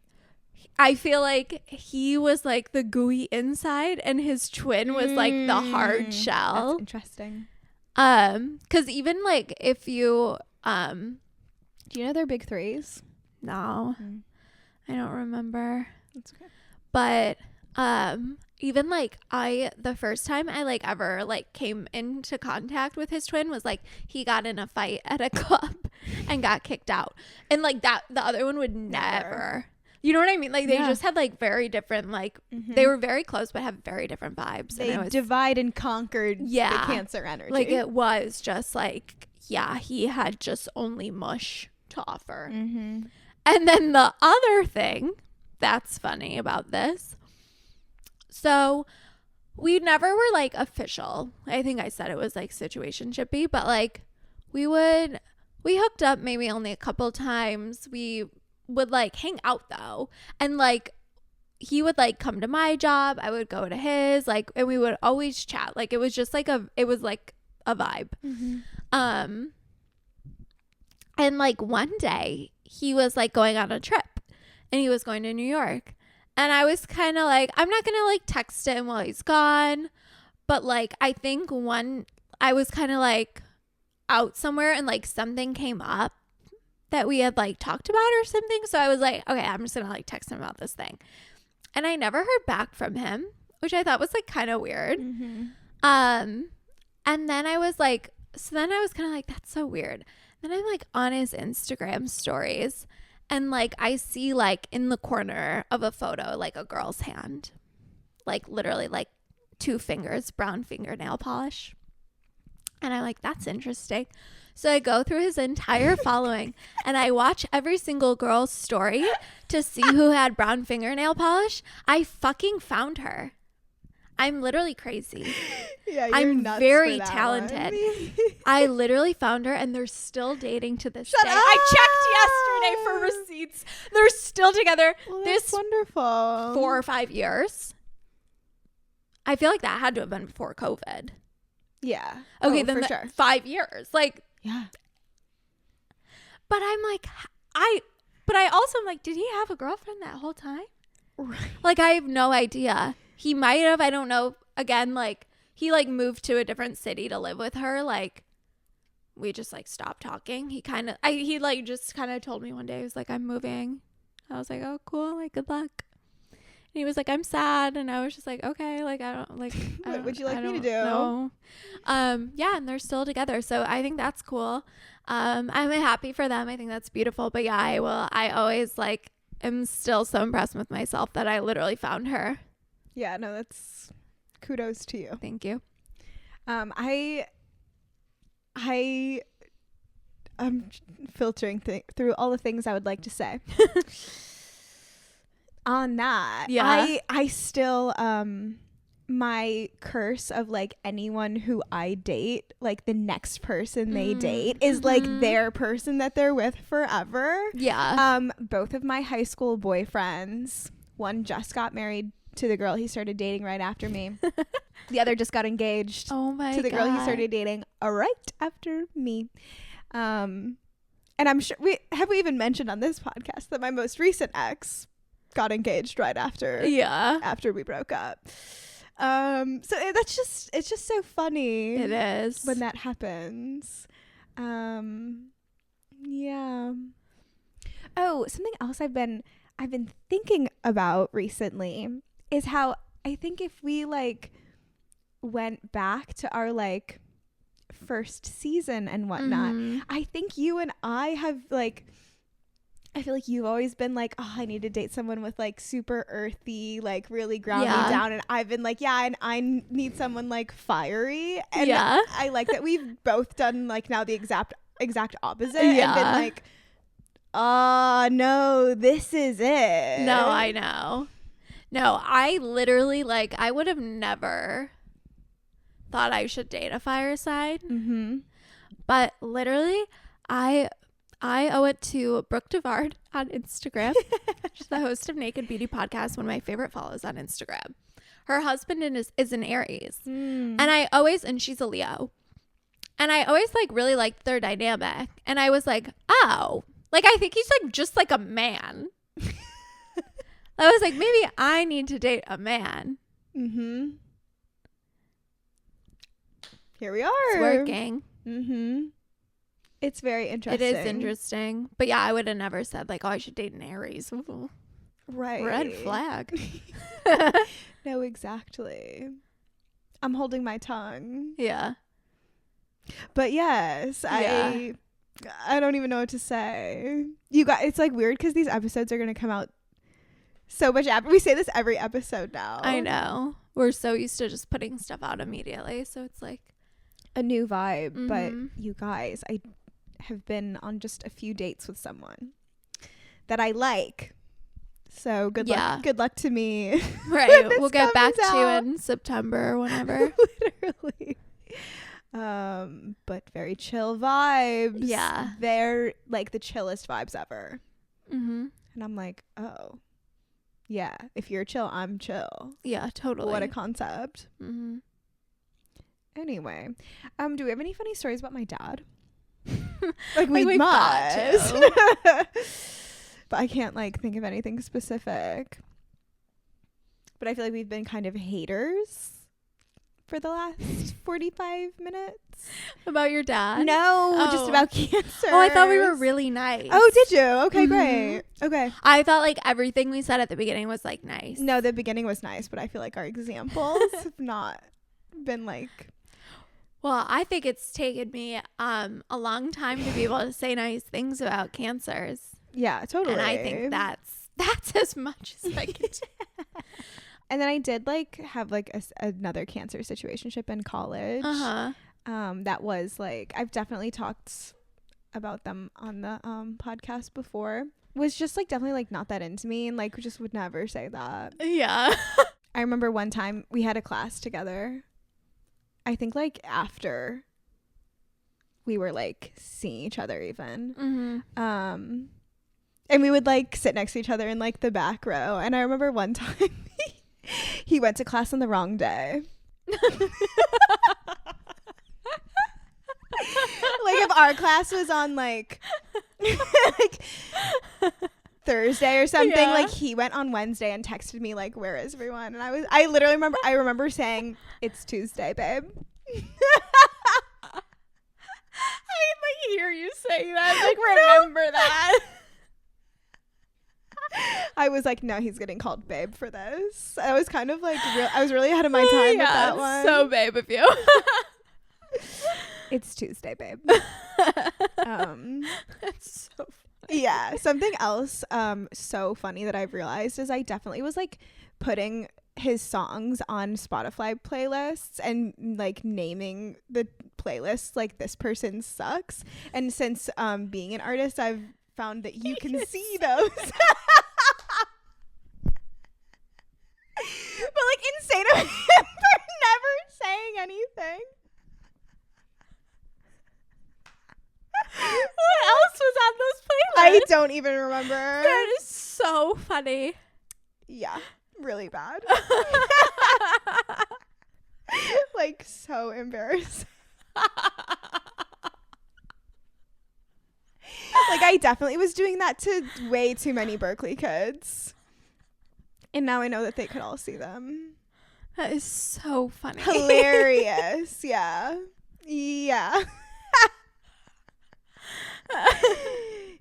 [SPEAKER 2] I feel like he was like the gooey inside and his twin was like the hard shell.
[SPEAKER 1] That's interesting.
[SPEAKER 2] Because even like if you
[SPEAKER 1] do you know their big threes?
[SPEAKER 2] No. I don't remember.
[SPEAKER 1] That's okay.
[SPEAKER 2] But even like the first time I like ever like came into contact with his twin was like he got in a fight at a club and got kicked out. And like that the other one would never. You know what I mean? Like they just had like very different like they were very close but have very different vibes.
[SPEAKER 1] They divide and conquered the Cancer energy.
[SPEAKER 2] Like it was just like he had just only mush to offer. And then the other thing that's funny about this, so we never were like official. I think I said it was like situationshipy, but like we hooked up maybe only a couple times. We would like hang out though, and like he would like come to my job, I would go to his, like, and we would always chat. Like it was just like a vibe. And like one day he was like going on a trip and he was going to New York, and I was kind of like, I'm not gonna like text him while he's gone, but like I think I was kind of like out somewhere and like something came up that we had like talked about or something, so I was like, okay, I'm just gonna like text him about this thing. And I never heard back from him, which I thought was like kind of weird. And then I was like, kind of like, that's so weird. Then I'm like on his Instagram stories, and like I see like in the corner of a photo like a girl's hand, like literally like 2 fingers, brown fingernail polish. And I'm like, that's interesting. So I go through his entire following and I watch every single girl's story to see who had brown fingernail polish. I fucking found her. I'm literally crazy.
[SPEAKER 1] Yeah,
[SPEAKER 2] I'm very talented. I literally found her, and they're still dating to this day. I checked yesterday for receipts. They're still together.
[SPEAKER 1] Well, that's wonderful.
[SPEAKER 2] 4 or 5 years. I feel like that had to have been before COVID.
[SPEAKER 1] Yeah.
[SPEAKER 2] Okay, then
[SPEAKER 1] for sure.
[SPEAKER 2] 5 years. Like,
[SPEAKER 1] yeah.
[SPEAKER 2] But I'm like, I also am like, did he have a girlfriend that whole time?
[SPEAKER 1] Right.
[SPEAKER 2] Like, I have no idea. He might have, I don't know. Again, like, he like moved to a different city to live with her. Like, we just like stopped talking. He like just kind of told me one day, he was like, I'm moving. I was like, oh, cool. Like, good luck. And he was like, I'm sad. And I was just like, okay. Like, I don't like,
[SPEAKER 1] what would you like me to do?
[SPEAKER 2] No. Yeah. And they're still together. So I think that's cool. I'm happy for them. I think that's beautiful. But yeah, I always like am still so impressed with myself that I literally found her.
[SPEAKER 1] Yeah, no, that's kudos to you.
[SPEAKER 2] Thank you.
[SPEAKER 1] I'm filtering through all the things I would like to say. On that, yeah. I still my curse of like anyone who I date, like the next person they date is like their person that they're with forever.
[SPEAKER 2] Yeah.
[SPEAKER 1] Both of my high school boyfriends, one just got married to the girl he started dating right after me. The other just got engaged to the girl he started dating right after me. And I'm sure we even mentioned on this podcast that my most recent ex got engaged right after we broke up. So it's just so funny.
[SPEAKER 2] It is
[SPEAKER 1] when that happens. Yeah. Oh, something else I've been thinking about recently is how I think if we like went back to our like first season and whatnot, I think you and I have like, I feel like you've always been like, oh, I need to date someone with like super earthy, like really ground me down, and I've been like, yeah, and I need someone like fiery, and I like that we've both done like now the exact opposite, and been like, oh no, this is it.
[SPEAKER 2] No, I know. No, I literally like, I would have never thought I should date a fire sign. But literally, I owe it to Brooke Devard on Instagram. She's the host of Naked Beauty Podcast, one of my favorite follows on Instagram. Her husband is an Aries. And I always, and she's a Leo. And I always like really liked their dynamic. And I was like, oh, like I think he's like just like a man. I was like, maybe I need to date a man.
[SPEAKER 1] Mm-hmm. Here we are.
[SPEAKER 2] It's working.
[SPEAKER 1] Mm-hmm. It's very interesting.
[SPEAKER 2] It is interesting. But yeah, I would have never said like, oh, I should date an Aries. Ooh.
[SPEAKER 1] Right.
[SPEAKER 2] Red flag.
[SPEAKER 1] No, exactly. I'm holding my tongue.
[SPEAKER 2] Yeah.
[SPEAKER 1] But yes,
[SPEAKER 2] Yeah.
[SPEAKER 1] I don't even know what to say. You got, it's like weird because these episodes are going to come out so much after. We say this every episode now.
[SPEAKER 2] I know. We're so used to just putting stuff out immediately. So it's like
[SPEAKER 1] a new vibe.
[SPEAKER 2] Mm-hmm.
[SPEAKER 1] But you guys, I have been on just a few dates with someone that I like. So good luck to me.
[SPEAKER 2] Right. We'll get back to you in September or whenever.
[SPEAKER 1] Literally. But very chill vibes.
[SPEAKER 2] Yeah.
[SPEAKER 1] They're like the chillest vibes ever.
[SPEAKER 2] Mm-hmm.
[SPEAKER 1] And I'm like, oh, yeah. If you're chill, I'm chill.
[SPEAKER 2] Yeah, totally.
[SPEAKER 1] What a concept.
[SPEAKER 2] Mm-hmm.
[SPEAKER 1] Anyway, do we have any funny stories about my dad? Like we
[SPEAKER 2] we've got
[SPEAKER 1] must.
[SPEAKER 2] to.
[SPEAKER 1] But I can't like think of anything specific. But I feel like we've been kind of haters for the last 45 minutes.
[SPEAKER 2] About your dad?
[SPEAKER 1] No, just about cancer.
[SPEAKER 2] Oh, I thought we were really nice.
[SPEAKER 1] Oh, did you? Okay, great. Okay.
[SPEAKER 2] I thought like everything we said at the beginning was like nice.
[SPEAKER 1] No, the beginning was nice, but I feel like our examples have not been like.
[SPEAKER 2] Well, I think it's taken me a long time to be able to say nice things about cancers.
[SPEAKER 1] Yeah, totally.
[SPEAKER 2] And I think that's as much as I can do.
[SPEAKER 1] And then I did like have like another cancer situationship in college. That was like, I've definitely talked about them on the podcast before. Was just like definitely like not that into me and like just would never say that.
[SPEAKER 2] Yeah.
[SPEAKER 1] I remember one time we had a class together. I think like after we were like seeing each other even.
[SPEAKER 2] Mm-hmm.
[SPEAKER 1] And we would like sit next to each other in like the back row. And I remember one time he went to class on the wrong day. Like if our class was on like Thursday or something, like he went on Wednesday and texted me like, where is everyone? And I literally remember saying, it's Tuesday, babe.
[SPEAKER 2] I like hear you saying that. Like remember that.
[SPEAKER 1] I was like, no, he's getting called babe for this. I was kind of like, I was really ahead of my time with that one.
[SPEAKER 2] So babe of you.
[SPEAKER 1] It's Tuesday, babe.
[SPEAKER 2] That's so funny.
[SPEAKER 1] Yeah. Something else so funny that I've realized is I definitely was like putting his songs on Spotify playlists and like naming the playlists like this person sucks. And since being an artist, I've found that you can see those. But like insane of him for never saying anything.
[SPEAKER 2] What else was on those playlists?
[SPEAKER 1] I don't even remember.
[SPEAKER 2] That is so funny.
[SPEAKER 1] Yeah, really bad. Like so embarrassing. Like I definitely was doing that to way too many Berkeley kids. And now I know that they could all see them.
[SPEAKER 2] That is so funny.
[SPEAKER 1] Hilarious. Yeah. Yeah.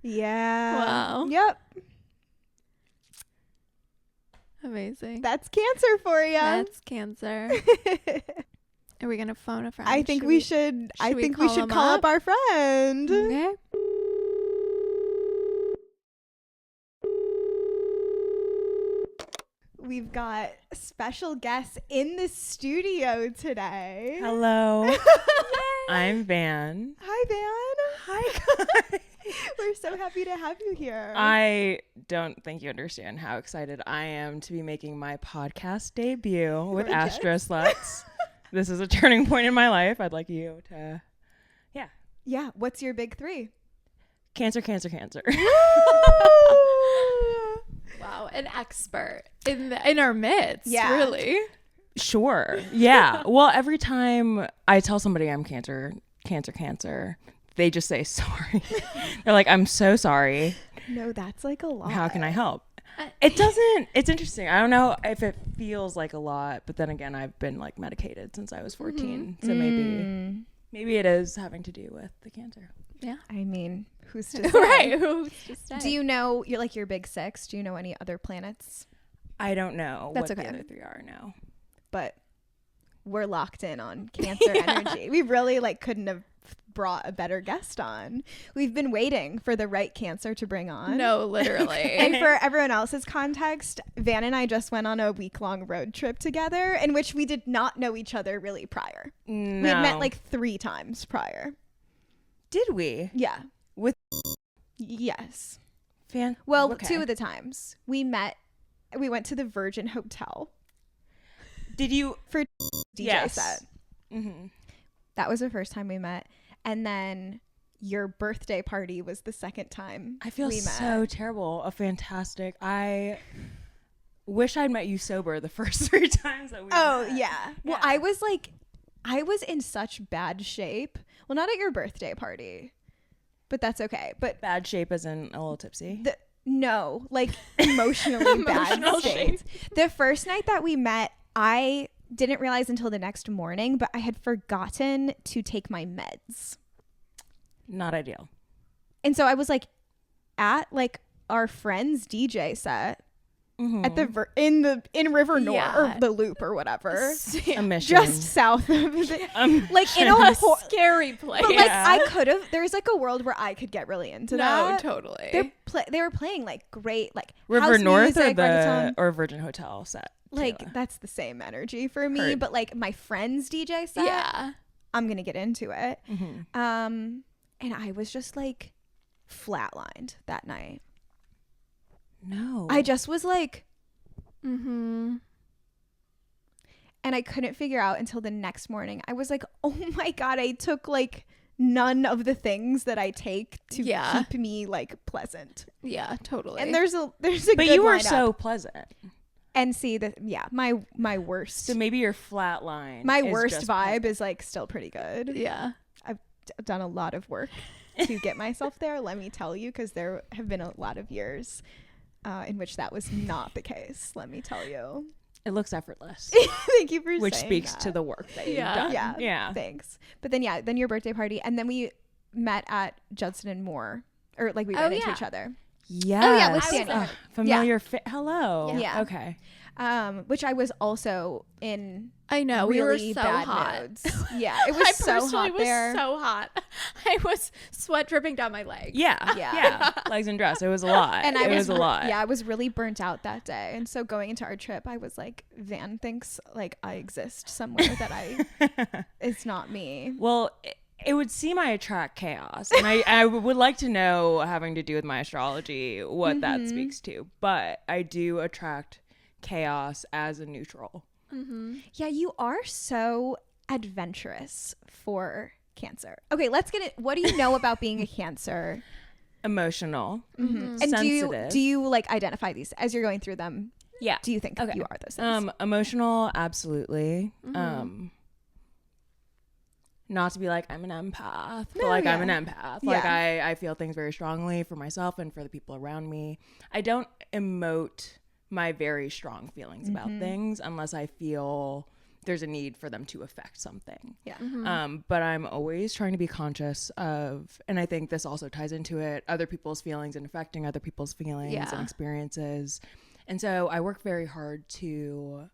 [SPEAKER 1] Yeah.
[SPEAKER 2] Wow.
[SPEAKER 1] Yep.
[SPEAKER 2] Amazing.
[SPEAKER 1] That's cancer for you.
[SPEAKER 2] That's cancer. Are we gonna phone a friend?
[SPEAKER 1] I think we should. I think we should call up our friend.
[SPEAKER 2] Okay.
[SPEAKER 1] We've got special guests in the studio today.
[SPEAKER 3] Hello. I'm Van.
[SPEAKER 1] Hi, Van. Hi, guys. We're so happy to have you here.
[SPEAKER 3] I don't think you understand how excited I am to be making my podcast debut with Astro Sluts. This is a turning point in my life. I'd like you to,
[SPEAKER 1] Yeah. What's your big three?
[SPEAKER 3] Cancer, cancer, cancer.
[SPEAKER 2] Wow, an expert in our midst.
[SPEAKER 1] Yeah.
[SPEAKER 2] Really.
[SPEAKER 3] Sure. Yeah. Well, every time I tell somebody I'm cancer, cancer, they just say sorry. They're like, I'm so sorry.
[SPEAKER 1] No, that's like a lot.
[SPEAKER 3] How can I help? It doesn't. It's interesting. I don't know if it feels like a lot, but then again, I've been like medicated since I was 14, so maybe it is having to do with the cancer.
[SPEAKER 2] Yeah.
[SPEAKER 1] I mean, who's to say?
[SPEAKER 2] Right. Who's to say?
[SPEAKER 1] Do you know your big six? Do you know any other planets?
[SPEAKER 3] I don't know
[SPEAKER 1] That's
[SPEAKER 3] what
[SPEAKER 1] okay.
[SPEAKER 3] the other three are now.
[SPEAKER 1] But we're locked in on Cancer energy. We really like couldn't have brought a better guest on. We've been waiting for the right Cancer to bring on.
[SPEAKER 2] No, literally.
[SPEAKER 1] And for everyone else's context, Van and I just went on a week-long road trip together in which we did not know each other really prior.
[SPEAKER 3] No.
[SPEAKER 1] We had met like 3 times prior.
[SPEAKER 3] Did we?
[SPEAKER 1] Yeah.
[SPEAKER 3] With
[SPEAKER 1] Yes.
[SPEAKER 3] Well,
[SPEAKER 1] 2 of the times we went to the Virgin Hotel.
[SPEAKER 3] Did you
[SPEAKER 1] for DJ set?
[SPEAKER 3] Mm-hmm.
[SPEAKER 1] That was the first time we met, and then your birthday party was the second time.
[SPEAKER 3] I feel
[SPEAKER 1] we met.
[SPEAKER 3] so terrible. I wish I'd met you sober the first 3 times that we met.
[SPEAKER 1] Oh yeah. Well, I was in such bad shape. Well, not at your birthday party, but that's okay. But
[SPEAKER 3] bad shape as in a little tipsy.
[SPEAKER 1] No, like emotionally bad state. The first night that we met, I didn't realize until the next morning, but I had forgotten to take my meds.
[SPEAKER 3] Not ideal.
[SPEAKER 1] And so I was like at like our friend's DJ set at the in River North or the Loop or whatever,
[SPEAKER 3] a mission
[SPEAKER 1] just south of the, like in a
[SPEAKER 2] scary place.
[SPEAKER 1] But like I could have. There's like a world where I could get really into that.
[SPEAKER 2] No, totally.
[SPEAKER 1] They were playing like great like
[SPEAKER 3] River
[SPEAKER 1] house
[SPEAKER 3] North
[SPEAKER 1] music,
[SPEAKER 3] or Virgin Hotel set.
[SPEAKER 1] Like
[SPEAKER 3] Taylor.
[SPEAKER 1] that's the same energy for me. But like my friend's DJ set, I'm gonna get into it. And I was just like flatlined that night.
[SPEAKER 3] No,
[SPEAKER 1] I just was like, and I couldn't figure out until the next morning. I was like, oh my God, I took like none of the things that I take to keep me like pleasant.
[SPEAKER 2] Yeah, totally.
[SPEAKER 1] And there's a
[SPEAKER 3] but
[SPEAKER 1] good
[SPEAKER 3] you were
[SPEAKER 1] lineup.
[SPEAKER 3] so pleasant.
[SPEAKER 1] And see my worst.
[SPEAKER 3] So maybe your flat line.
[SPEAKER 1] My worst vibe is like still pretty good.
[SPEAKER 2] Yeah.
[SPEAKER 1] I've done a lot of work to get myself there, let me tell you, because there have been a lot of years in which that was not the case, let me tell you.
[SPEAKER 3] It looks effortless.
[SPEAKER 1] Thank you for saying that.
[SPEAKER 3] Which speaks to the work that you've done.
[SPEAKER 1] Yeah. Thanks. But then then your birthday party, and then we met at Judson and Moore, or like we ran into each other.
[SPEAKER 3] Yes.
[SPEAKER 1] Oh yeah, with Sandy.
[SPEAKER 3] Familiar Hello.
[SPEAKER 1] Yeah.
[SPEAKER 3] Okay.
[SPEAKER 1] Which I was also in.
[SPEAKER 2] I know,
[SPEAKER 1] really
[SPEAKER 2] we were so
[SPEAKER 1] bad
[SPEAKER 2] hot.
[SPEAKER 1] Modes. Yeah, it was so hot there.
[SPEAKER 2] So hot. I was sweat dripping down my legs.
[SPEAKER 1] Yeah.
[SPEAKER 3] Legs and dress. It was a lot.
[SPEAKER 1] And
[SPEAKER 3] it was a lot.
[SPEAKER 1] Yeah, I was really burnt out that day, and so going into our trip, I was like, Van thinks like I exist somewhere that it's not me.
[SPEAKER 3] Well. It would seem I attract chaos, and I would like to know, having to do with my astrology, what that speaks to. But I do attract chaos as a neutral.
[SPEAKER 1] Yeah, you are so adventurous for Cancer. Okay, let's get it. What do you know about being a Cancer?
[SPEAKER 3] Emotional,
[SPEAKER 1] And
[SPEAKER 3] sensitive.
[SPEAKER 1] do you like identify these as you're going through them?
[SPEAKER 3] Yeah.
[SPEAKER 1] Do you think you are those things?
[SPEAKER 3] Emotional, absolutely. Not to be like I'm an empath, but I'm an empath. Like I feel things very strongly for myself and for the people around me. I don't emote my very strong feelings about things unless I feel there's a need for them to affect something.
[SPEAKER 1] Yeah.
[SPEAKER 3] But I'm always trying to be conscious of, and I think this also ties into it, other people's feelings and affecting other people's feelings and experiences. And so I work very hard to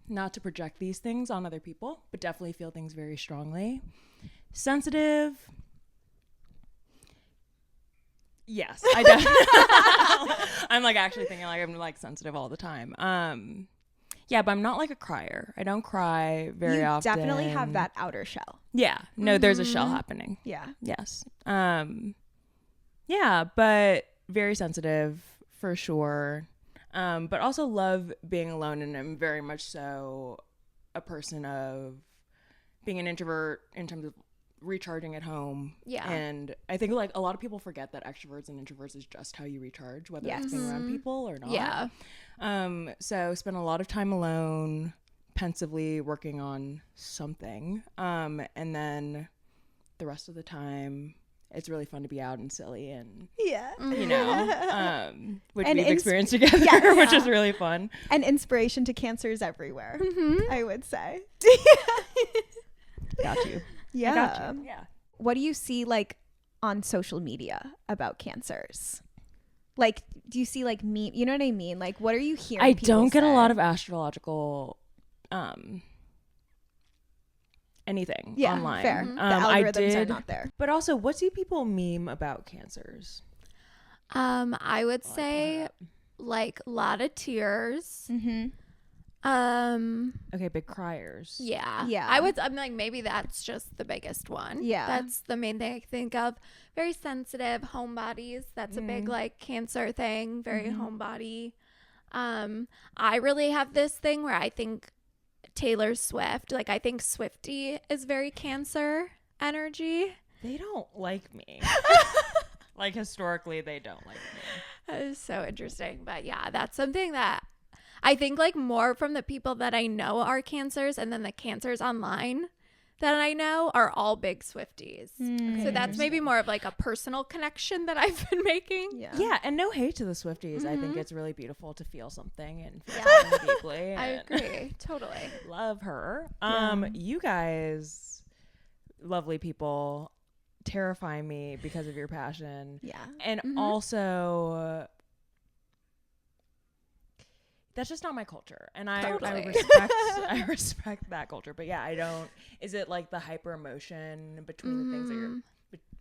[SPEAKER 3] not to project these things on other people, but definitely feel things very strongly. Sensitive. Yes, I definitely. I'm like actually thinking like I'm like sensitive all the time. Yeah, but I'm not like a crier. I don't cry very often.
[SPEAKER 1] You definitely have that outer shell.
[SPEAKER 3] Yeah. No, there's a shell happening.
[SPEAKER 1] Yeah.
[SPEAKER 3] Yes. Yeah, but very sensitive for sure. But also love being alone, and I'm very much so a person of being an introvert in terms of recharging at home.
[SPEAKER 2] Yeah.
[SPEAKER 3] And I think like a lot of people forget that extroverts and introverts is just how you recharge, whether it's being around people or not.
[SPEAKER 2] Yeah.
[SPEAKER 3] So spend a lot of time alone, pensively working on something. And then the rest of the time it's really fun to be out and silly and which
[SPEAKER 1] and
[SPEAKER 3] we've experienced together, which is really fun.
[SPEAKER 1] And inspiration to Cancers everywhere, I would say.
[SPEAKER 3] Got you.
[SPEAKER 1] Yeah.
[SPEAKER 3] Got you. Yeah.
[SPEAKER 1] What do you see like on social media about Cancers? Like, do you see like meme? You know what I mean? Like, what are you hearing?
[SPEAKER 3] I don't get a lot of astrological anything online.
[SPEAKER 1] Fair. The algorithms are not there.
[SPEAKER 3] But also, what do people meme about Cancers?
[SPEAKER 2] I would say like a lot of tears.
[SPEAKER 3] Okay, big criers.
[SPEAKER 2] Yeah. I'm like, maybe that's just the biggest one.
[SPEAKER 1] Yeah.
[SPEAKER 2] That's the main thing I think of. Very sensitive homebodies. That's a big like Cancer thing. Very homebody. I really have this thing where I think Taylor Swift, like I think Swiftie is very Cancer energy.
[SPEAKER 3] They don't like me. Like historically, they don't like me.
[SPEAKER 2] That is so interesting. But yeah, that's something that I think like more from the people that I know are Cancers, and then the Cancers online that I know are all big Swifties.
[SPEAKER 3] Okay,
[SPEAKER 2] so that's maybe more of like a personal connection that I've been making.
[SPEAKER 3] Yeah, and no hate to the Swifties. I think it's really beautiful to feel something and feel something deeply.
[SPEAKER 2] I agree. Totally.
[SPEAKER 3] Love her. You guys, lovely people, terrify me because of your passion.
[SPEAKER 1] Yeah.
[SPEAKER 3] And also, that's just not my culture, and I respect that culture. But yeah, I don't. Is it like the hyper emotion between the things that you're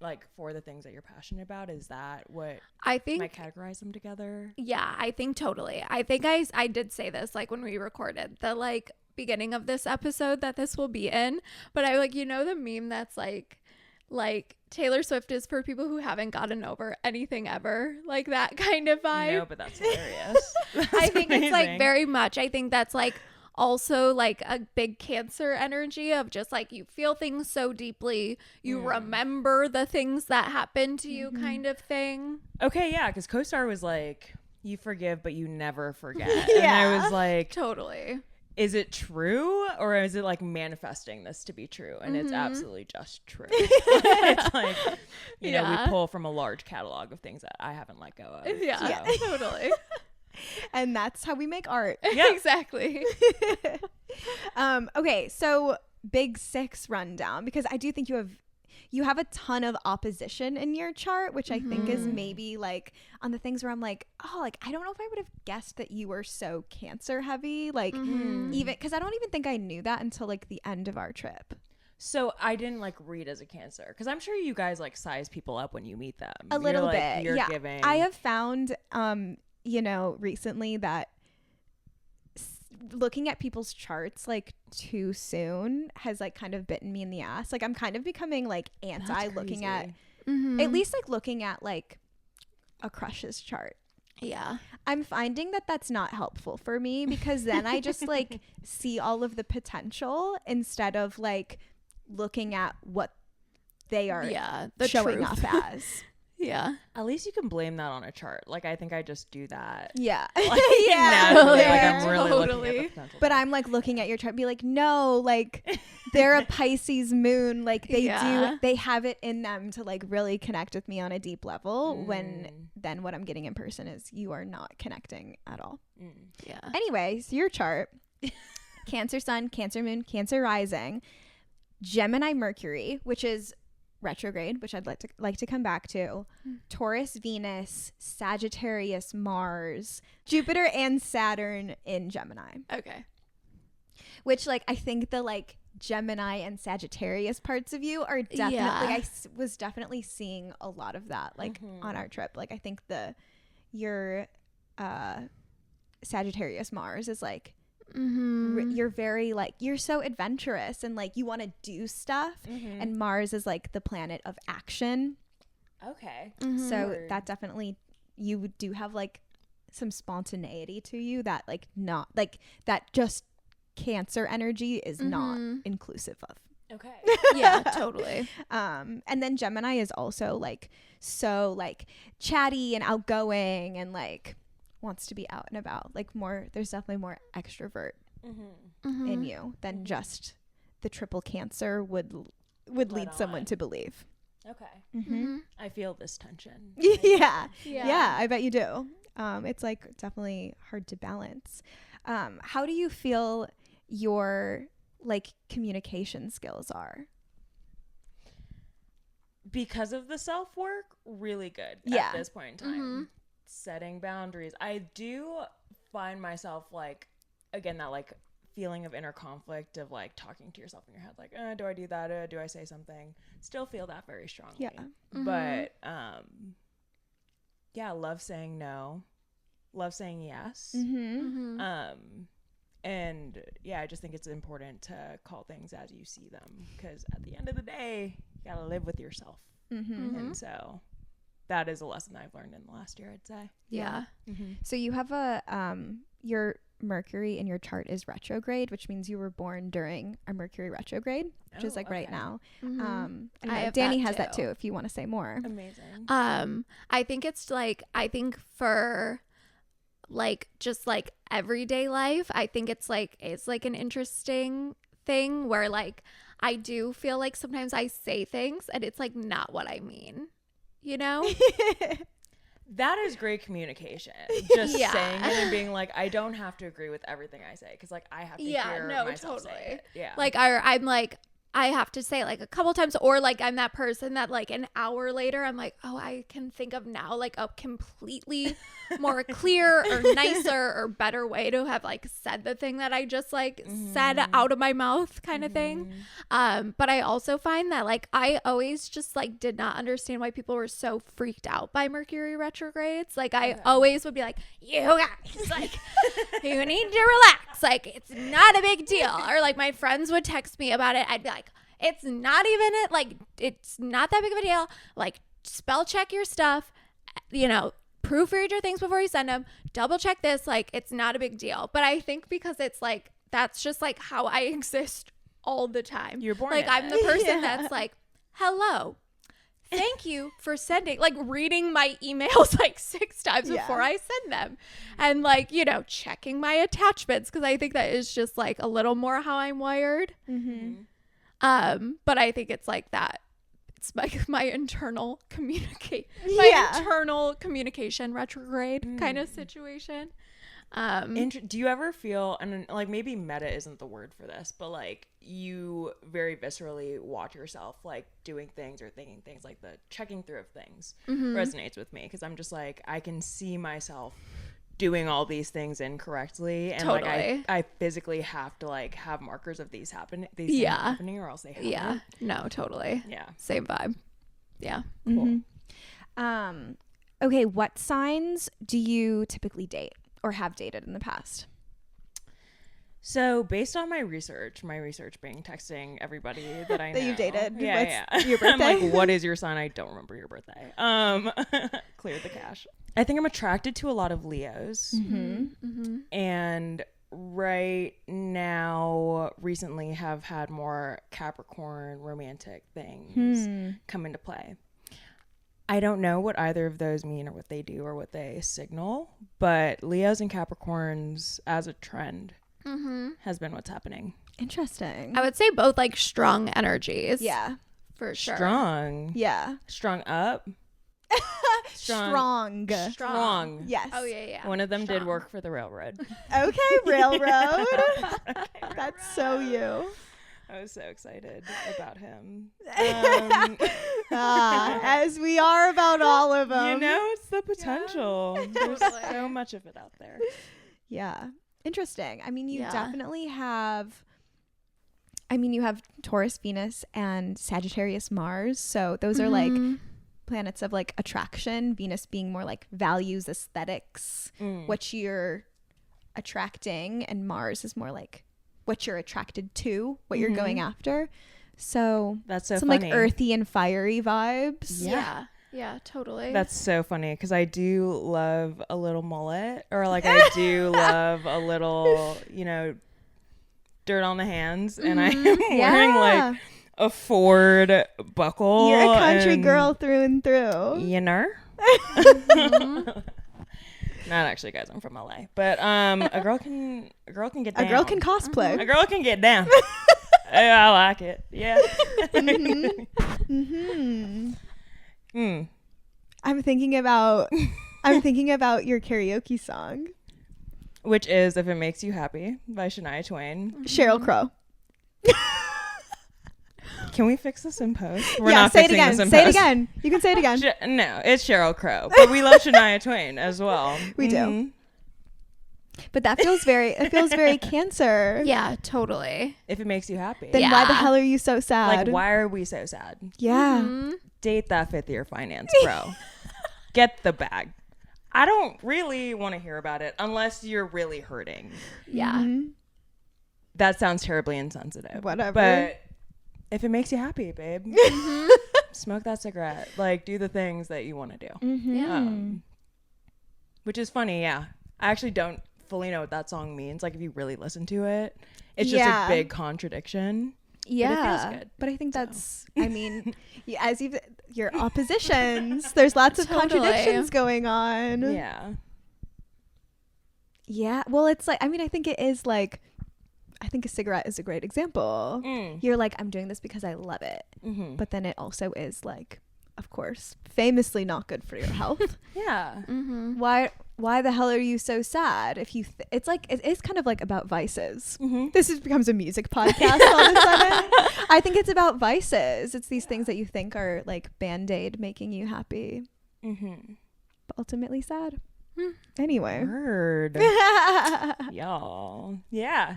[SPEAKER 3] like for the things that you're passionate about? Is that what
[SPEAKER 2] I think
[SPEAKER 3] might categorize them together?
[SPEAKER 2] Yeah, I think totally. I think I did say this like when we recorded the like beginning of this episode that this will be in, but I like, you know, the meme that's like Taylor Swift is for people who haven't gotten over anything ever, like that kind of vibe.
[SPEAKER 3] No, but that's hilarious.
[SPEAKER 2] I think it's like very much. I think that's like also like a big Cancer energy of just like you feel things so deeply, you remember the things that happened to you, kind of thing.
[SPEAKER 3] Okay, yeah, because CoStar was like, you forgive but you never forget. And I was like,
[SPEAKER 2] totally.
[SPEAKER 3] Is it true, or is it like manifesting this to be true? And it's absolutely just true. It's like, you know, we pull from a large catalog of things that I haven't let go of.
[SPEAKER 2] Yeah, totally.
[SPEAKER 1] And that's how we make art.
[SPEAKER 2] Yeah, exactly.
[SPEAKER 1] Okay, so big six rundown, because I do think you have a ton of opposition in your chart, which I think is maybe like on the things where I'm like, oh, like I don't know if I would have guessed that you were so Cancer heavy, like even because I don't even think I knew that until like the end of our trip.
[SPEAKER 3] So I didn't like read as a Cancer, because I'm sure you guys like size people up when you meet them.
[SPEAKER 1] A little bit,
[SPEAKER 3] you're giving.
[SPEAKER 1] I have found, you know, recently that looking at people's charts like too soon has like kind of bitten me in the ass. Like I'm kind of becoming like anti looking at at least like looking at like a crush's chart.
[SPEAKER 2] Yeah.
[SPEAKER 1] I'm finding that that's not helpful for me, because then I just like see all of the potential instead of like looking at what they are showing
[SPEAKER 2] truth.
[SPEAKER 1] up as.
[SPEAKER 2] Yeah.
[SPEAKER 3] At least you can blame that on a chart. Like I think I just do that.
[SPEAKER 1] Yeah.
[SPEAKER 3] Like,
[SPEAKER 1] yeah.
[SPEAKER 3] Naturally, like I'm really looking at the potential.
[SPEAKER 1] But I'm like looking at your chart, be like, no, like they're a Pisces moon. Like they have it in them to like really connect with me on a deep level, when then what I'm getting in person is you are not connecting at all.
[SPEAKER 2] Yeah.
[SPEAKER 1] Anyway, so your chart, Cancer sun, Cancer moon, Cancer rising, Gemini Mercury, which is retrograde, which I'd like to come back to, Taurus Venus, Sagittarius Mars, Jupiter and Saturn in Gemini.
[SPEAKER 2] Okay.
[SPEAKER 1] Which like I think the like Gemini and Sagittarius parts of you are definitely I was definitely seeing a lot of that like on our trip. Like I think your Sagittarius Mars is like you're very like you're so adventurous and like you want to do stuff, and Mars is like the planet of action.
[SPEAKER 3] Okay.
[SPEAKER 1] So that definitely, you do have like some spontaneity to you that like not like that just Cancer energy is not inclusive of.
[SPEAKER 3] Okay.
[SPEAKER 2] Yeah, totally.
[SPEAKER 1] And then Gemini is also like so like chatty and outgoing and like wants to be out and about, like more, there's definitely more extrovert in you than just the triple Cancer would would lead someone to believe.
[SPEAKER 3] Okay. I feel this tension.
[SPEAKER 1] Yeah. I bet you do. It's like definitely hard to balance. How do you feel your like communication skills are?
[SPEAKER 3] Because of the self-work, really good at this point in time. Setting boundaries. I do find myself like, again, that like feeling of inner conflict of like talking to yourself in your head, like, do I do that? Do I say something? Still feel that very strongly.
[SPEAKER 1] Yeah.
[SPEAKER 3] But love saying no, love saying yes. And I just think it's important to call things as you see them, because at the end of the day, you gotta live with yourself. And so that is a lesson I've learned in the last year, I'd say.
[SPEAKER 2] Yeah.
[SPEAKER 1] So you have your Mercury in your chart is retrograde, which means you were born during a Mercury retrograde, which is like right now. And Danny has that too, if you want to say more.
[SPEAKER 3] Amazing.
[SPEAKER 2] I think it's like, for like just like everyday life, I think it's like an interesting thing where like I do feel like sometimes I say things and it's like not what I mean, you know?
[SPEAKER 3] That is great communication. Just saying it and being like, I don't have to agree with everything I say, because like I have to hear myself say it. Yeah.
[SPEAKER 2] Like I'm like, I have to say it like a couple times, or like I'm that person that like an hour later I'm like, oh, I can think of now like a completely more clear or nicer or better way to have like said the thing that I just like said out of my mouth kind of thing. But I also find that like I always just like did not understand why people were so freaked out by Mercury retrogrades. Like I always would be like, you guys, like you need to relax, like it's not a big deal. Or like my friends would text me about it, I'd be like, it's not even it, like it's not that big of a deal, like spell check your stuff, you know, proofread your things before you send them, double check this, like it's not a big deal. But I think because it's like that's just like how I exist all the time.
[SPEAKER 3] You're born
[SPEAKER 2] like I'm the person that's like, hello, thank you for sending, like reading my emails like 6 times before I send them, and like, you know, checking my attachments, because I think that is just like a little more how I'm wired. But I think it's like that. It's like my internal internal communication retrograde kind of situation.
[SPEAKER 3] Do you ever feel, and like maybe meta isn't the word for this, but like you very viscerally watch yourself like doing things or thinking things, like the checking through of things resonates with me, because I'm just like, I can see myself doing all these things incorrectly, and like I physically have to like have markers of these things happening, or else they happen. Same vibe.
[SPEAKER 1] Cool. Okay, what signs do you typically date or have dated in the past?
[SPEAKER 3] So based on my research being texting everybody that I know
[SPEAKER 1] that you dated,
[SPEAKER 3] what's
[SPEAKER 1] your birthday?
[SPEAKER 3] I'm like, what is your sign? I don't remember your birthday. Clear the cache. I think I'm attracted to a lot of Leos, and right now recently have had more Capricorn romantic things come into play. I don't know what either of those mean or what they do or what they signal, but Leos and Capricorns as a trend has been what's happening.
[SPEAKER 1] Interesting.
[SPEAKER 2] I would say both like strong energies.
[SPEAKER 1] Yeah.
[SPEAKER 2] For sure.
[SPEAKER 3] Strong.
[SPEAKER 1] Yeah.
[SPEAKER 3] Strong up.
[SPEAKER 1] Strong. Yes.
[SPEAKER 2] Oh yeah.
[SPEAKER 3] One of them did work for the railroad.
[SPEAKER 1] Okay, railroad. That's so you.
[SPEAKER 3] I was so excited about him.
[SPEAKER 1] As we are about all of them.
[SPEAKER 3] You know, it's the potential. There's so much of it out there.
[SPEAKER 1] Yeah. Interesting. I mean, you definitely have, you have Taurus, Venus, and Sagittarius, Mars. So those are like planets of like attraction. Venus being more like values, aesthetics, what you're attracting. And Mars is more like what you're attracted to, what you're going after. So
[SPEAKER 3] that's so
[SPEAKER 1] some
[SPEAKER 3] funny.
[SPEAKER 1] Like earthy and fiery vibes.
[SPEAKER 2] Yeah, totally.
[SPEAKER 3] That's so funny, because I do love a little mullet, or like I do love a little, you know, dirt on the hands, and I am wearing like a Ford buckle.
[SPEAKER 1] You're a country girl through and through.
[SPEAKER 3] You know? Not actually, guys. I'm from LA, but a girl can get down.
[SPEAKER 1] A girl can cosplay.
[SPEAKER 3] A girl can get down. I like it. Yeah.
[SPEAKER 1] I'm thinking about your karaoke song.
[SPEAKER 3] Which is If It Makes You Happy by Shania Twain.
[SPEAKER 1] Sheryl Crow.
[SPEAKER 3] Can we fix this in post?
[SPEAKER 1] We're not say it again. Say it again. You can say it again.
[SPEAKER 3] No, it's Sheryl Crow. But we love Shania Twain as well.
[SPEAKER 1] We do. But that feels very Cancer.
[SPEAKER 2] Yeah, totally.
[SPEAKER 3] If it makes you happy.
[SPEAKER 1] Then why the hell are you so sad?
[SPEAKER 3] Like, why are we so sad?
[SPEAKER 1] Yeah.
[SPEAKER 3] Date that fifth year finance bro. Get the bag. I don't really want to hear about it unless you're really hurting.
[SPEAKER 2] Yeah.
[SPEAKER 3] That sounds terribly insensitive.
[SPEAKER 1] Whatever.
[SPEAKER 3] But if it makes you happy, babe, smoke that cigarette. Like, do the things that you want to do. Which is funny, yeah. I actually don't fully know what that song means. Like, if you really listen to it, it's just a big contradiction.
[SPEAKER 1] Yeah.
[SPEAKER 3] But it feels good.
[SPEAKER 1] But I think that's, I mean, as your oppositions, there's lots of contradictions going on.
[SPEAKER 3] Yeah.
[SPEAKER 1] Yeah. Well, it's like, I mean, I think it is like, I think a cigarette is a great example. You're like, I'm doing this because I love it. But then it also is like, of course, famously not good for your health.
[SPEAKER 3] Yeah.
[SPEAKER 1] Why the hell are you so sad? If you, it's like, it is kind of like about vices. This becomes a music podcast all of a sudden. I think it's about vices. It's these things that you think are like Band-Aid making you happy. But ultimately sad. Anyway.
[SPEAKER 3] Word. Y'all. Yeah.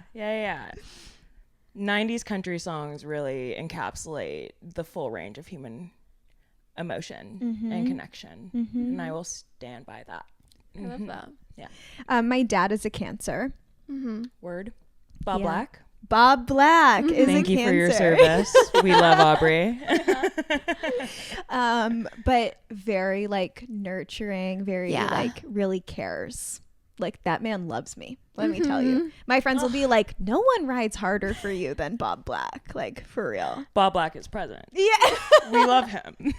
[SPEAKER 3] 90s country songs really encapsulate the full range of human emotion and connection. And I will stand by that.
[SPEAKER 2] I love that.
[SPEAKER 3] Yeah.
[SPEAKER 1] My dad is a Cancer.
[SPEAKER 3] Word. Bob Black.
[SPEAKER 1] Bob Black is a Cancer.
[SPEAKER 3] Thank you for your service. We love Aubrey.
[SPEAKER 1] But very like nurturing, very like really cares. Like, that man loves me. Let me tell you. My friends will be like, no one rides harder for you than Bob Black. Like, for real.
[SPEAKER 3] Bob Black is present.
[SPEAKER 1] Yeah.
[SPEAKER 3] We love him.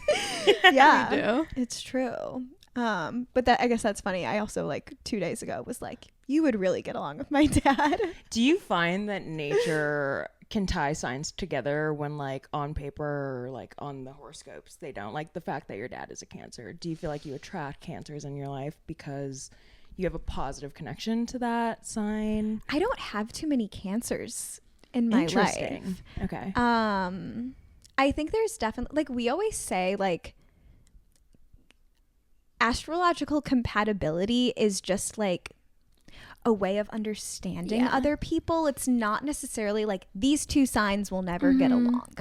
[SPEAKER 1] Yeah.
[SPEAKER 2] We do.
[SPEAKER 1] It's true. But that, I guess that's funny. I also, like, 2 days ago was like, you would really get along with my dad.
[SPEAKER 3] Do you find that nature can tie signs together when, like, on paper or like on the horoscopes they don't? Like, the fact that your dad is a Cancer, do you feel like you attract Cancers in your life because you have a positive connection to that sign?
[SPEAKER 1] I don't have too many Cancers in my life.
[SPEAKER 3] Okay.
[SPEAKER 1] I think there's definitely, like, we always say, like, astrological compatibility is just like a way of understanding other people. It's not necessarily like these two signs will never get along.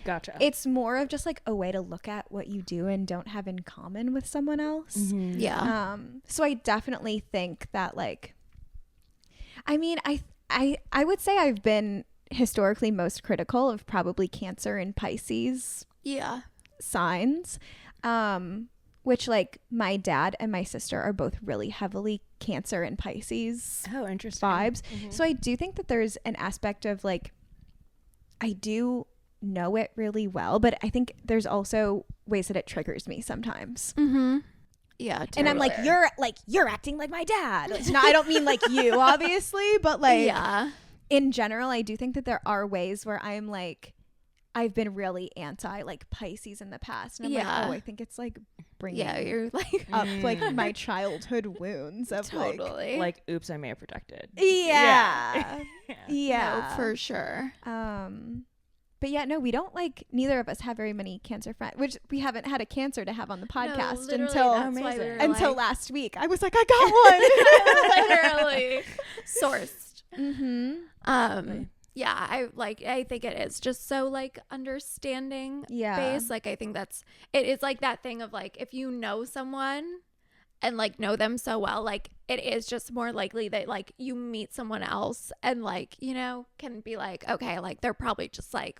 [SPEAKER 3] Gotcha.
[SPEAKER 1] It's more of just like a way to look at what you do and don't have in common with someone else.
[SPEAKER 2] Yeah.
[SPEAKER 1] So I definitely think that, like, I mean, I would say I've been historically most critical of probably Cancer and Pisces signs. Which, like, my dad and my sister are both really heavily Cancer and Pisces vibes. So I do think that there's an aspect of, like, I do know it really well, but I think there's also ways that it triggers me sometimes.
[SPEAKER 2] Yeah, totally.
[SPEAKER 1] And I'm like, you're acting like my dad. Like, no, I don't mean like you, obviously, but like in general, I do think that there are ways where I'm like, I've been really anti like Pisces in the past, and I'm like, oh, I think it's like bringing
[SPEAKER 2] you're like
[SPEAKER 1] up like my childhood wounds of
[SPEAKER 3] like oops, I may have projected.
[SPEAKER 1] Yeah.
[SPEAKER 2] No, for sure.
[SPEAKER 1] But yeah, no, we don't, like, neither of us have very many Cancer friends, which we haven't had a Cancer to have on the podcast until last week. I was like, I got
[SPEAKER 2] one. Literally sourced. Yeah, I think it is just so like understanding based. Like, I think it is like that thing of like, if you know someone and like know them so well, like it is just more likely that like you meet someone else and like, you know, can be like, okay, like they're probably just like,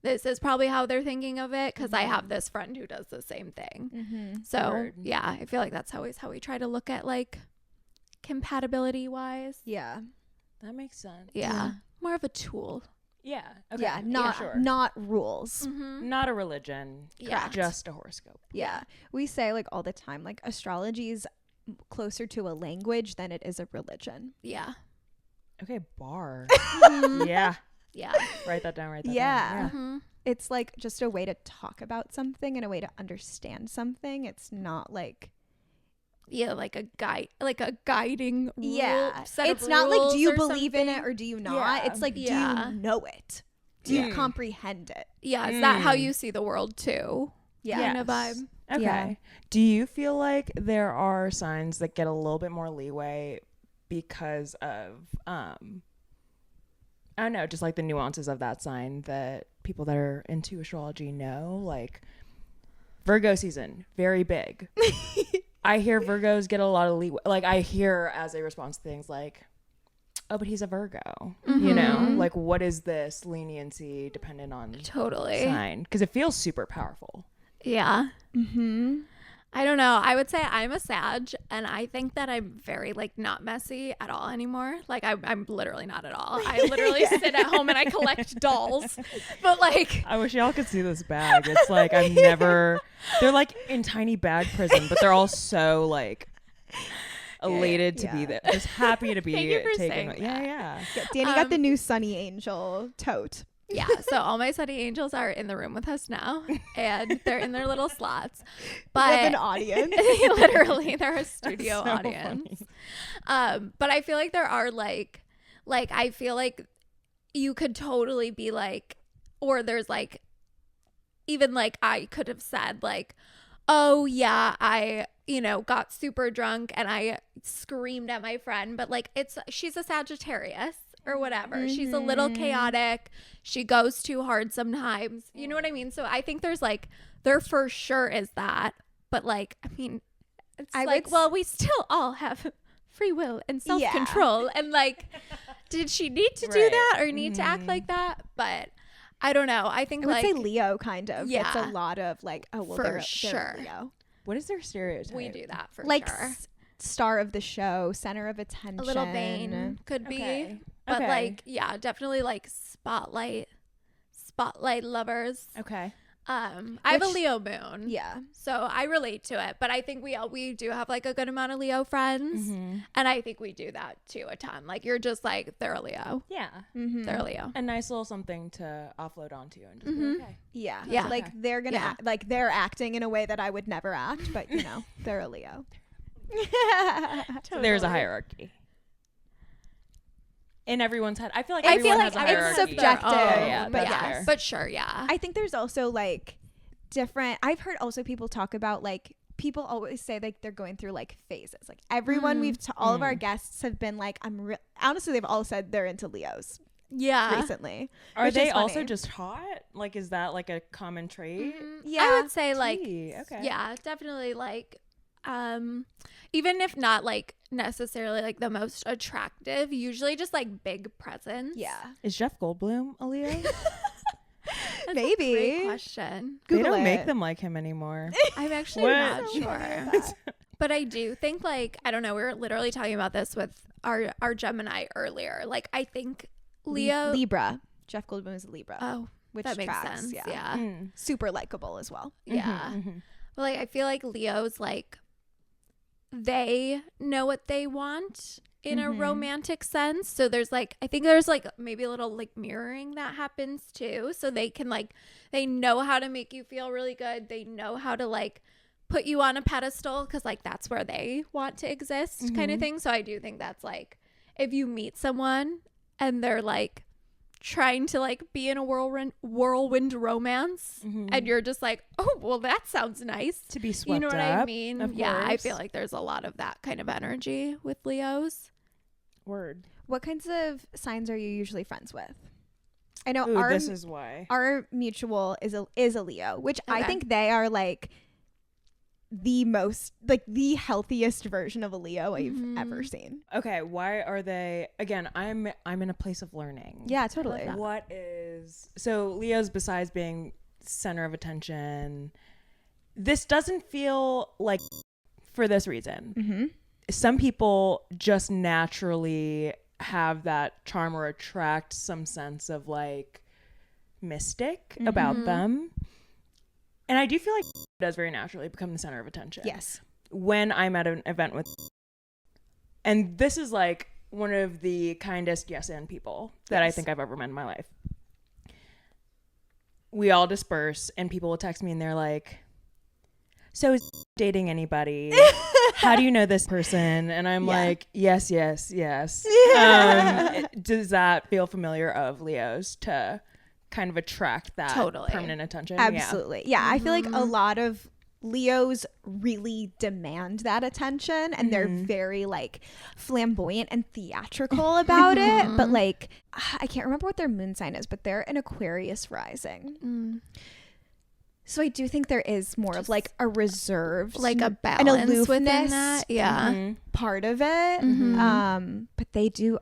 [SPEAKER 2] this is probably how they're thinking of it because I have this friend who does the same thing. So yeah, I feel like that's always how we try to look at like compatibility wise.
[SPEAKER 3] Yeah, that makes sense.
[SPEAKER 2] Yeah. More of a tool.
[SPEAKER 3] Yeah. Okay.
[SPEAKER 1] Yeah. Not rules.
[SPEAKER 3] Not a religion.
[SPEAKER 2] Yeah.
[SPEAKER 3] Just a horoscope.
[SPEAKER 1] Yeah. We say like all the time, like astrology is closer to a language than it is a religion.
[SPEAKER 2] Yeah.
[SPEAKER 3] Okay. Bar. Yeah.
[SPEAKER 2] Yeah.
[SPEAKER 3] Write that down.
[SPEAKER 1] Yeah.
[SPEAKER 2] Mm-hmm.
[SPEAKER 1] It's like just a way to talk about something and a way to understand something. It's not like
[SPEAKER 2] like a guide, like a guiding rule, set
[SPEAKER 1] it's
[SPEAKER 2] of
[SPEAKER 1] not like, do you
[SPEAKER 2] rules or
[SPEAKER 1] believe in it
[SPEAKER 2] something.
[SPEAKER 1] or do you not?
[SPEAKER 3] Yeah.
[SPEAKER 1] It's like, do you know it? Do you comprehend it?
[SPEAKER 2] Yeah, is that how you see the world too?
[SPEAKER 1] Yeah.
[SPEAKER 2] Kind of vibe.
[SPEAKER 3] Okay.
[SPEAKER 1] Yeah.
[SPEAKER 3] Do you feel like there are signs that get a little bit more leeway because of I don't know, just like the nuances of that sign that people that are into astrology know? Like Virgo season, very big. I hear Virgos get a lot of leeway. Like I hear as a response to things like, oh, but he's a Virgo. You know, like what is this leniency dependent on
[SPEAKER 2] Totally.
[SPEAKER 3] sign? Because it feels super powerful.
[SPEAKER 2] Yeah. I don't know. I would say I'm a Sag, and I think that I'm very like not messy at all anymore. Like I'm literally not at all. I literally sit at home and I collect dolls. But like,
[SPEAKER 3] I wish y'all could see this bag. It's like I've never. They're like in tiny bag prison, but they're all so like elated to be there, just happy to be
[SPEAKER 2] Thank you for
[SPEAKER 3] taken.
[SPEAKER 2] saying that.
[SPEAKER 1] Yeah, Danny got the new Sunny Angel tote.
[SPEAKER 2] yeah. So all my Sunny Angels are in the room with us now, and they're in their little slots. But
[SPEAKER 1] With an audience.
[SPEAKER 2] literally, they're a studio
[SPEAKER 3] so
[SPEAKER 2] audience. But I feel like there are like I feel like you could totally be like, or there's like, even like I could have said like, oh yeah, I got super drunk and I screamed at my friend, but like she's a Sagittarius or whatever. She's a little chaotic. She goes too hard sometimes. You know what I mean? So I think there's like, there for sure is that, but like, I mean, it's well, we still all have free will and self-control. And like, did she need to do that or need to act like that? But I don't know. I think
[SPEAKER 1] I would
[SPEAKER 2] like
[SPEAKER 1] say Leo kind of.
[SPEAKER 2] Yeah.
[SPEAKER 1] It's a lot of like, oh, well,
[SPEAKER 2] For
[SPEAKER 1] they're
[SPEAKER 2] sure.
[SPEAKER 1] Leo.
[SPEAKER 3] What is their stereotype?
[SPEAKER 2] we do that for
[SPEAKER 1] Like
[SPEAKER 2] sure.
[SPEAKER 1] Star of the show, center of attention.
[SPEAKER 2] A little vain could be.
[SPEAKER 3] Okay.
[SPEAKER 2] But
[SPEAKER 3] Okay.
[SPEAKER 2] like, yeah, definitely like spotlight lovers.
[SPEAKER 3] Okay.
[SPEAKER 2] I have a Leo moon.
[SPEAKER 1] Yeah.
[SPEAKER 2] So I relate to it, but I think we do have like a good amount of Leo friends, and I think we do that too a ton. Like you're just like, they're a Leo.
[SPEAKER 3] Yeah.
[SPEAKER 2] They're a Leo.
[SPEAKER 3] A nice little something to offload onto and just be okay.
[SPEAKER 1] Yeah.
[SPEAKER 2] Yeah.
[SPEAKER 1] Like they're going to
[SPEAKER 2] Yeah.
[SPEAKER 1] like they're acting in a way that I would never act, but they're a Leo.
[SPEAKER 3] So there's a hierarchy. In everyone's head. I feel like
[SPEAKER 2] I
[SPEAKER 3] everyone
[SPEAKER 2] feel
[SPEAKER 3] has
[SPEAKER 2] like
[SPEAKER 3] a
[SPEAKER 1] it's
[SPEAKER 3] hierarchy.
[SPEAKER 1] subjective.
[SPEAKER 3] Yeah,
[SPEAKER 1] but
[SPEAKER 3] that's
[SPEAKER 1] yes.
[SPEAKER 3] fair.
[SPEAKER 2] But sure, yeah.
[SPEAKER 1] I think there's also like different, I've heard also people talk about like, people always say like they're going through like phases. Like everyone all of our guests have been like, honestly, they've all said they're into Leos
[SPEAKER 2] Yeah.
[SPEAKER 1] recently.
[SPEAKER 3] Are
[SPEAKER 1] which
[SPEAKER 3] they
[SPEAKER 1] is
[SPEAKER 3] also
[SPEAKER 1] funny.
[SPEAKER 3] just hot? Like, is that like a common trait?
[SPEAKER 1] Yeah.
[SPEAKER 2] I would say like,
[SPEAKER 3] Okay.
[SPEAKER 2] yeah, definitely like, even if not like necessarily like the most attractive, usually just like big presence.
[SPEAKER 1] Yeah.
[SPEAKER 3] Is Jeff Goldblum a Leo?
[SPEAKER 2] That's
[SPEAKER 1] Maybe.
[SPEAKER 2] a great question.
[SPEAKER 3] They
[SPEAKER 1] Google
[SPEAKER 3] don't make
[SPEAKER 1] it.
[SPEAKER 3] them like him anymore.
[SPEAKER 2] I'm actually
[SPEAKER 3] What?
[SPEAKER 2] not sure. But I do think like, I don't know, we were literally talking about this with our Gemini earlier. Like I think Leo.
[SPEAKER 1] Libra. Jeff Goldblum is a Libra.
[SPEAKER 2] Oh,
[SPEAKER 1] which
[SPEAKER 2] that makes
[SPEAKER 1] tracks,
[SPEAKER 2] sense.
[SPEAKER 1] yeah.
[SPEAKER 2] Yeah.
[SPEAKER 1] Super likable as well.
[SPEAKER 2] Yeah. But like I feel like Leo's like, they know what they want in a romantic sense. So there's like, I think there's like maybe a little like mirroring that happens too. So they can like, they know how to make you feel really good. They know how to like put you on a pedestal because like that's where they want to exist kind of thing. So I do think that's like, if you meet someone and they're like trying to like be in a whirlwind romance and you're just like, oh, well, that sounds nice.
[SPEAKER 3] To be swept
[SPEAKER 2] You know what
[SPEAKER 3] up,
[SPEAKER 2] I mean?
[SPEAKER 3] of
[SPEAKER 2] Yeah, I
[SPEAKER 3] course.
[SPEAKER 2] feel like there's a lot of that kind of energy with Leos.
[SPEAKER 3] Word.
[SPEAKER 1] What kinds of signs are you usually friends with? I know
[SPEAKER 3] Ooh, this is why.
[SPEAKER 1] our mutual is a Leo, which I
[SPEAKER 2] Okay.
[SPEAKER 1] think they are like the most, like the healthiest version of a Leo I've ever seen.
[SPEAKER 3] Okay, why are they? Again, I'm in a place of learning.
[SPEAKER 1] Yeah, totally.
[SPEAKER 3] What is so Leo's, besides being center of attention, this doesn't feel like for this reason. Some people just naturally have that charm or attract some sense of like mystic about them. And I do feel like it does very naturally become the center of attention.
[SPEAKER 1] Yes.
[SPEAKER 3] When I'm at an event with, and this is like one of the kindest yes and people that I think I've ever met in my life. we all disperse and people will text me and they're like, so is dating anybody? How do you know this person? And I'm like, yes. Yeah. Does that feel familiar of Leos to kind of attract that permanent attention?
[SPEAKER 1] Absolutely. Yeah. I feel like a lot of Leos really demand that attention, and they're very like flamboyant and theatrical about it. But like, I can't remember what their moon sign is, but they're an Aquarius rising. So I do think there is more of like a reserved,
[SPEAKER 2] like a balance within that. Yeah.
[SPEAKER 1] Part of it. But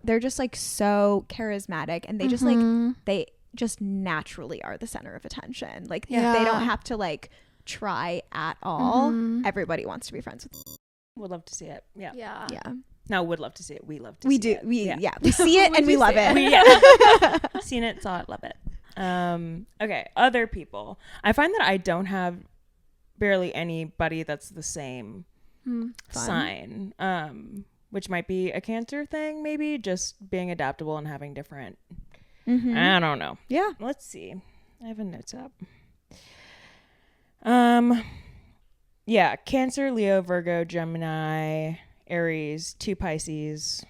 [SPEAKER 1] they're just like so charismatic, and they just like, they just naturally are the center of attention. Like they don't have to like try at all. Everybody wants to be friends with them.
[SPEAKER 3] Would love to see it. Yeah.
[SPEAKER 1] No,
[SPEAKER 3] would love to see it. We love to see it.
[SPEAKER 1] We see it and we love it.
[SPEAKER 3] Seen it, saw it, love it. Okay, other people. I find that I don't have barely anybody that's the same sign, which might be a Cancer thing, maybe just being adaptable and having different. I don't know.
[SPEAKER 1] Yeah,
[SPEAKER 3] let's see. I have a notes up. Yeah, Cancer, Leo, Virgo, Gemini, Aries, 2 Pisces.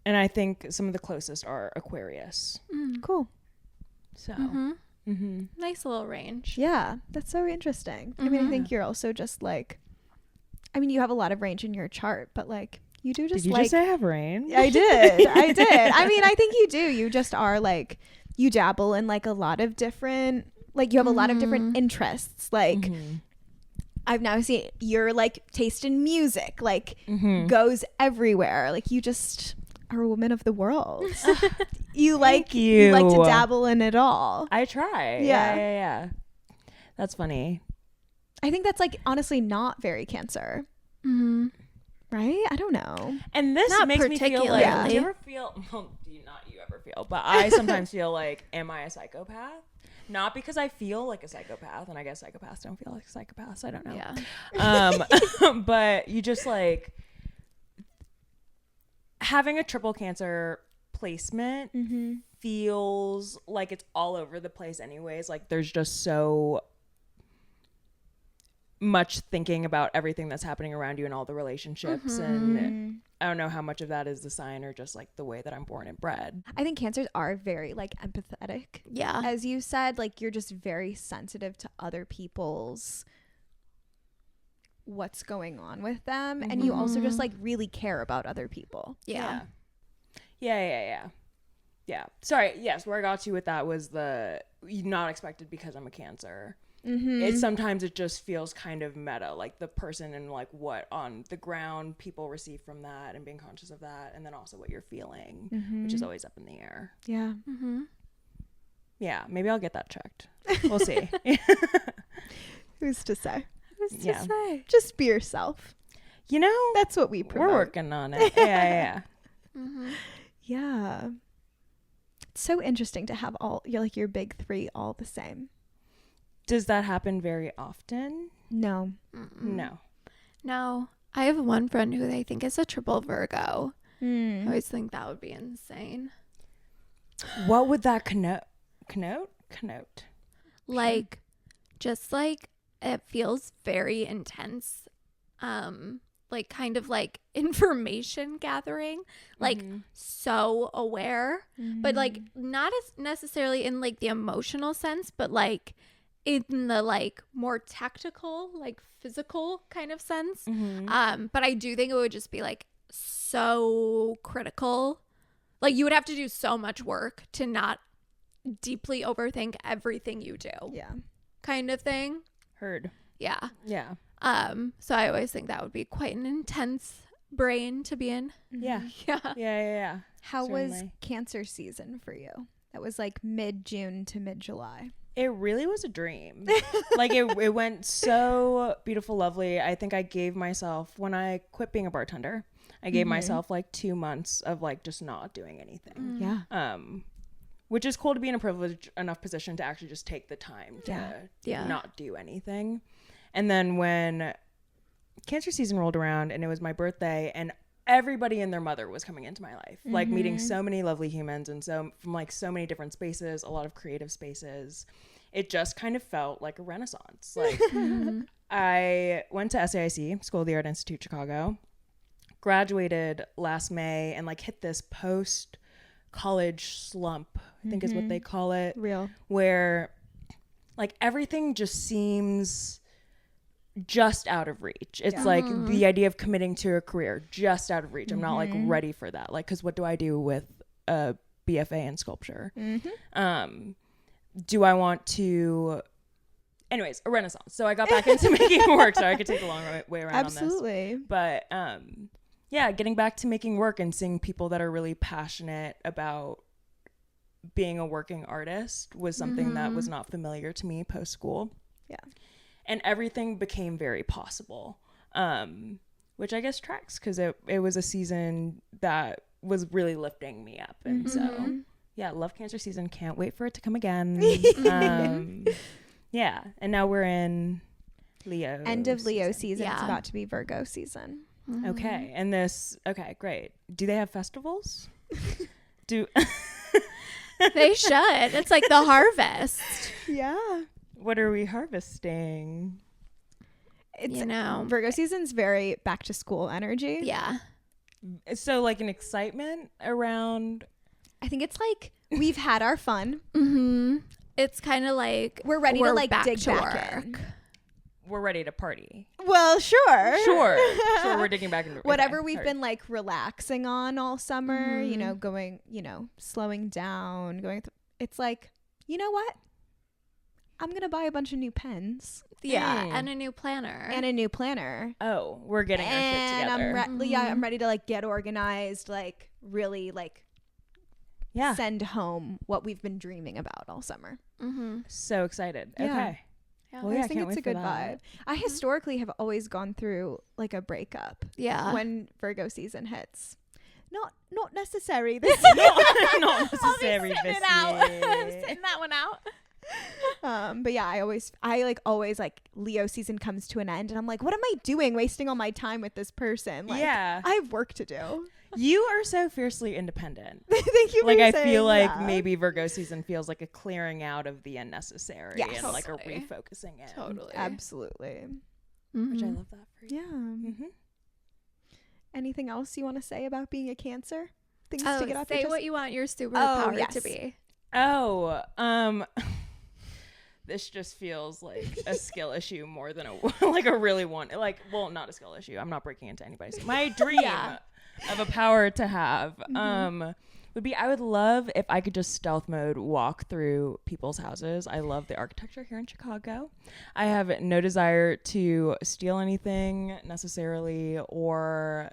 [SPEAKER 3] And I think some of the closest are Aquarius.
[SPEAKER 1] Cool.
[SPEAKER 3] So,
[SPEAKER 2] nice little range.
[SPEAKER 1] Yeah, that's so interesting. I mean, I think you're also just like, I mean, you have a lot of range in your chart, but like, you do just
[SPEAKER 3] Did you just say I have range?
[SPEAKER 1] I did. I mean, I think you do. You just are like, you dabble in like a lot of different, like you have a lot of different interests. Like, I've now seen your like taste in music, like goes everywhere. Like you just are a woman of the world. you like to dabble in it all.
[SPEAKER 3] I try. Yeah. That's funny.
[SPEAKER 1] I think that's like honestly not very Cancer. Right? I don't know.
[SPEAKER 3] And this
[SPEAKER 2] not
[SPEAKER 3] makes me feel like, do you ever feel, well, not you ever feel, but I sometimes feel like, am I a psychopath? Not because I feel like a psychopath, and I guess psychopaths don't feel like psychopaths. I don't know.
[SPEAKER 2] Yeah.
[SPEAKER 3] But you just like having a triple Cancer placement feels like it's all over the place anyways. Like there's just so much thinking about everything that's happening around you and all the relationships, and I don't know how much of that is the sign or just like the way that I'm born and bred.
[SPEAKER 1] I think Cancers are very like empathetic.
[SPEAKER 2] Yeah.
[SPEAKER 1] As you said, like you're just very sensitive to other people's what's going on with them, and you also just like really care about other people.
[SPEAKER 3] Yeah. Sorry, yes, where I got you with that was the not expected because I'm a Cancer. Sometimes it just feels kind of meta, like the person and like what on the ground people receive from that and being conscious of that, and then also what you're feeling, which is always up in the air.
[SPEAKER 1] Yeah.
[SPEAKER 3] Yeah, maybe I'll get that checked. We'll see.
[SPEAKER 1] Who's to say?
[SPEAKER 2] Who's to say?
[SPEAKER 1] Just be yourself.
[SPEAKER 3] You know,
[SPEAKER 1] that's what we promote.
[SPEAKER 3] We're working on it. Yeah.
[SPEAKER 1] Yeah. It's so interesting to have all your big 3 all the same.
[SPEAKER 3] Does that happen very often?
[SPEAKER 1] No.
[SPEAKER 2] No. I have one friend who they think is a triple Virgo. I always think that would be insane.
[SPEAKER 3] What would that connote?
[SPEAKER 2] Like, just like it feels very intense. Like kind of like information gathering, like so aware, but like not as necessarily in like the emotional sense, but like in the like more tactical, like physical kind of sense. But I do think it would just be like so critical. Like you would have to do so much work to not deeply overthink everything you do.
[SPEAKER 1] Yeah.
[SPEAKER 2] Kind of thing.
[SPEAKER 3] Heard.
[SPEAKER 2] Yeah.
[SPEAKER 3] Yeah.
[SPEAKER 2] So I always think that would be quite an intense brain to be in.
[SPEAKER 3] Yeah.
[SPEAKER 2] Yeah.
[SPEAKER 1] How was Cancer season for you? That was like mid-June to mid-July.
[SPEAKER 3] It really was a dream. Like it went so beautiful, lovely. I think I gave myself, when I quit being a bartender, I gave myself like 2 months of like just not doing anything.
[SPEAKER 1] Yeah.
[SPEAKER 3] Which is cool to be in a privileged enough position to actually just take the time to not do anything. And then when Cancer season rolled around and it was my birthday, and everybody and their mother was coming into my life, like meeting so many lovely humans, and so from like so many different spaces, a lot of creative spaces. It just kind of felt like a renaissance. Like I went to SAIC, School of the Art Institute, Chicago, graduated last May, and like hit this post college slump, I think is what they call it.
[SPEAKER 1] Real.
[SPEAKER 3] Where like everything just seems just out of reach. It's like the idea of committing to a career just out of reach. I'm not like ready for that. Like, because what do I do with a BFA in sculpture? Do I want to... Anyways, a renaissance. So I got back into making work. Sorry, I could take a long way around
[SPEAKER 1] Absolutely.
[SPEAKER 3] on this. But yeah, getting back to making work and seeing people that are really passionate about being a working artist was something that was not familiar to me post-school.
[SPEAKER 1] Yeah.
[SPEAKER 3] And everything became very possible, which I guess tracks because it was a season that was really lifting me up. And so, yeah, love Cancer season. Can't wait for it to come again. Yeah. And now we're in Leo.
[SPEAKER 1] End of Leo season. It's about to be Virgo season.
[SPEAKER 3] Okay. And okay, great. Do they have festivals?
[SPEAKER 2] They should. It's like the harvest.
[SPEAKER 1] Yeah.
[SPEAKER 3] What are we harvesting?
[SPEAKER 1] It's,
[SPEAKER 2] you know,
[SPEAKER 1] Virgo season's very back to school energy.
[SPEAKER 2] Yeah.
[SPEAKER 3] So like an excitement around...
[SPEAKER 1] I think it's like we've had our fun.
[SPEAKER 2] It's kind of like
[SPEAKER 1] we're ready to like
[SPEAKER 2] back
[SPEAKER 1] dig
[SPEAKER 2] to
[SPEAKER 1] back
[SPEAKER 2] work.
[SPEAKER 1] in.
[SPEAKER 3] We're ready to party.
[SPEAKER 1] Well, sure.
[SPEAKER 3] Sure, we're digging back into
[SPEAKER 1] whatever
[SPEAKER 3] okay,
[SPEAKER 1] we've been like relaxing on all summer, you know, going, you know, slowing down, it's like, you know what? I'm going to buy a bunch of new pens.
[SPEAKER 2] Yeah, and a new planner.
[SPEAKER 3] Oh, we're getting our shit together.
[SPEAKER 1] I'm ready to like get organized, like really like send home what we've been dreaming about all summer.
[SPEAKER 3] So excited.
[SPEAKER 1] Yeah.
[SPEAKER 3] Okay.
[SPEAKER 1] Yeah, well, I think it's a good vibe. I historically have always gone through like a breakup.
[SPEAKER 2] Yeah.
[SPEAKER 1] When Virgo season hits. Not necessary this
[SPEAKER 3] not necessary this year.
[SPEAKER 2] Sitting that one out.
[SPEAKER 1] But yeah, I always like Leo season comes to an end and I'm like, what am I doing wasting all my time with this person? Like, I have work to do.
[SPEAKER 3] You are so fiercely independent.
[SPEAKER 1] Thank you.
[SPEAKER 3] Like I feel like maybe Virgo season feels like a clearing out of the unnecessary and like a refocusing in.
[SPEAKER 2] Totally.
[SPEAKER 1] Absolutely.
[SPEAKER 3] Which I love that for you.
[SPEAKER 1] Yeah. Anything else you want to say about being a Cancer? Things
[SPEAKER 2] to
[SPEAKER 1] get off
[SPEAKER 2] say
[SPEAKER 1] your chest?
[SPEAKER 2] what you want your superpower to be.
[SPEAKER 3] This just feels like a skill issue more than like a really not a skill issue. I'm not breaking into anybody's. My dream of a power to have would be, I would love if I could just stealth mode walk through people's houses. I love the architecture here in Chicago. I have no desire to steal anything necessarily or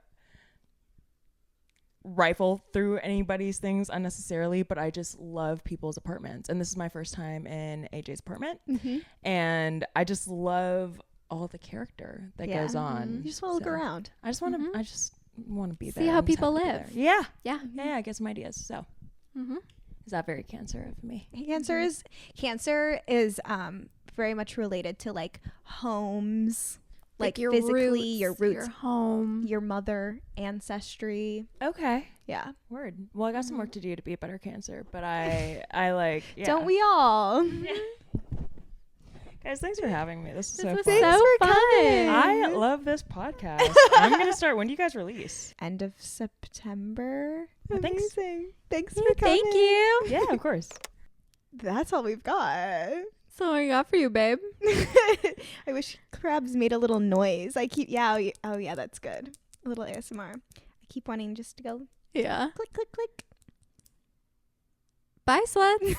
[SPEAKER 3] rifle through anybody's things unnecessarily, but I just love people's apartments. And this is my first time in AJ's apartment. And I just love all the character that goes on.
[SPEAKER 1] You just want to look around.
[SPEAKER 3] I just want to be there.
[SPEAKER 2] See how people live.
[SPEAKER 3] Yeah. Get some ideas. So is that very Cancer of me?
[SPEAKER 1] Cancer is very much related to like homes, like your physically roots, your roots,
[SPEAKER 2] your home,
[SPEAKER 1] your mother, ancestry.
[SPEAKER 3] Okay.
[SPEAKER 1] Yeah.
[SPEAKER 3] Word. Well, I got some work to do to be a better Cancer, but I like. Yeah.
[SPEAKER 1] Don't we all?
[SPEAKER 3] Guys, thanks for having me. This is so
[SPEAKER 2] fun.
[SPEAKER 1] Thanks for coming.
[SPEAKER 3] I love this podcast. I'm gonna start. When do you guys release?
[SPEAKER 1] End of September.
[SPEAKER 3] Amazing.
[SPEAKER 1] Thanks for coming.
[SPEAKER 2] Thank you.
[SPEAKER 3] Yeah, of course.
[SPEAKER 1] That's all we've got.
[SPEAKER 2] That's all I got for you, babe.
[SPEAKER 1] I wish crabs made a little noise. I keep oh yeah, that's good. A little ASMR. I keep wanting just to go
[SPEAKER 2] Yeah.
[SPEAKER 1] click click click.
[SPEAKER 2] Bye, sluts.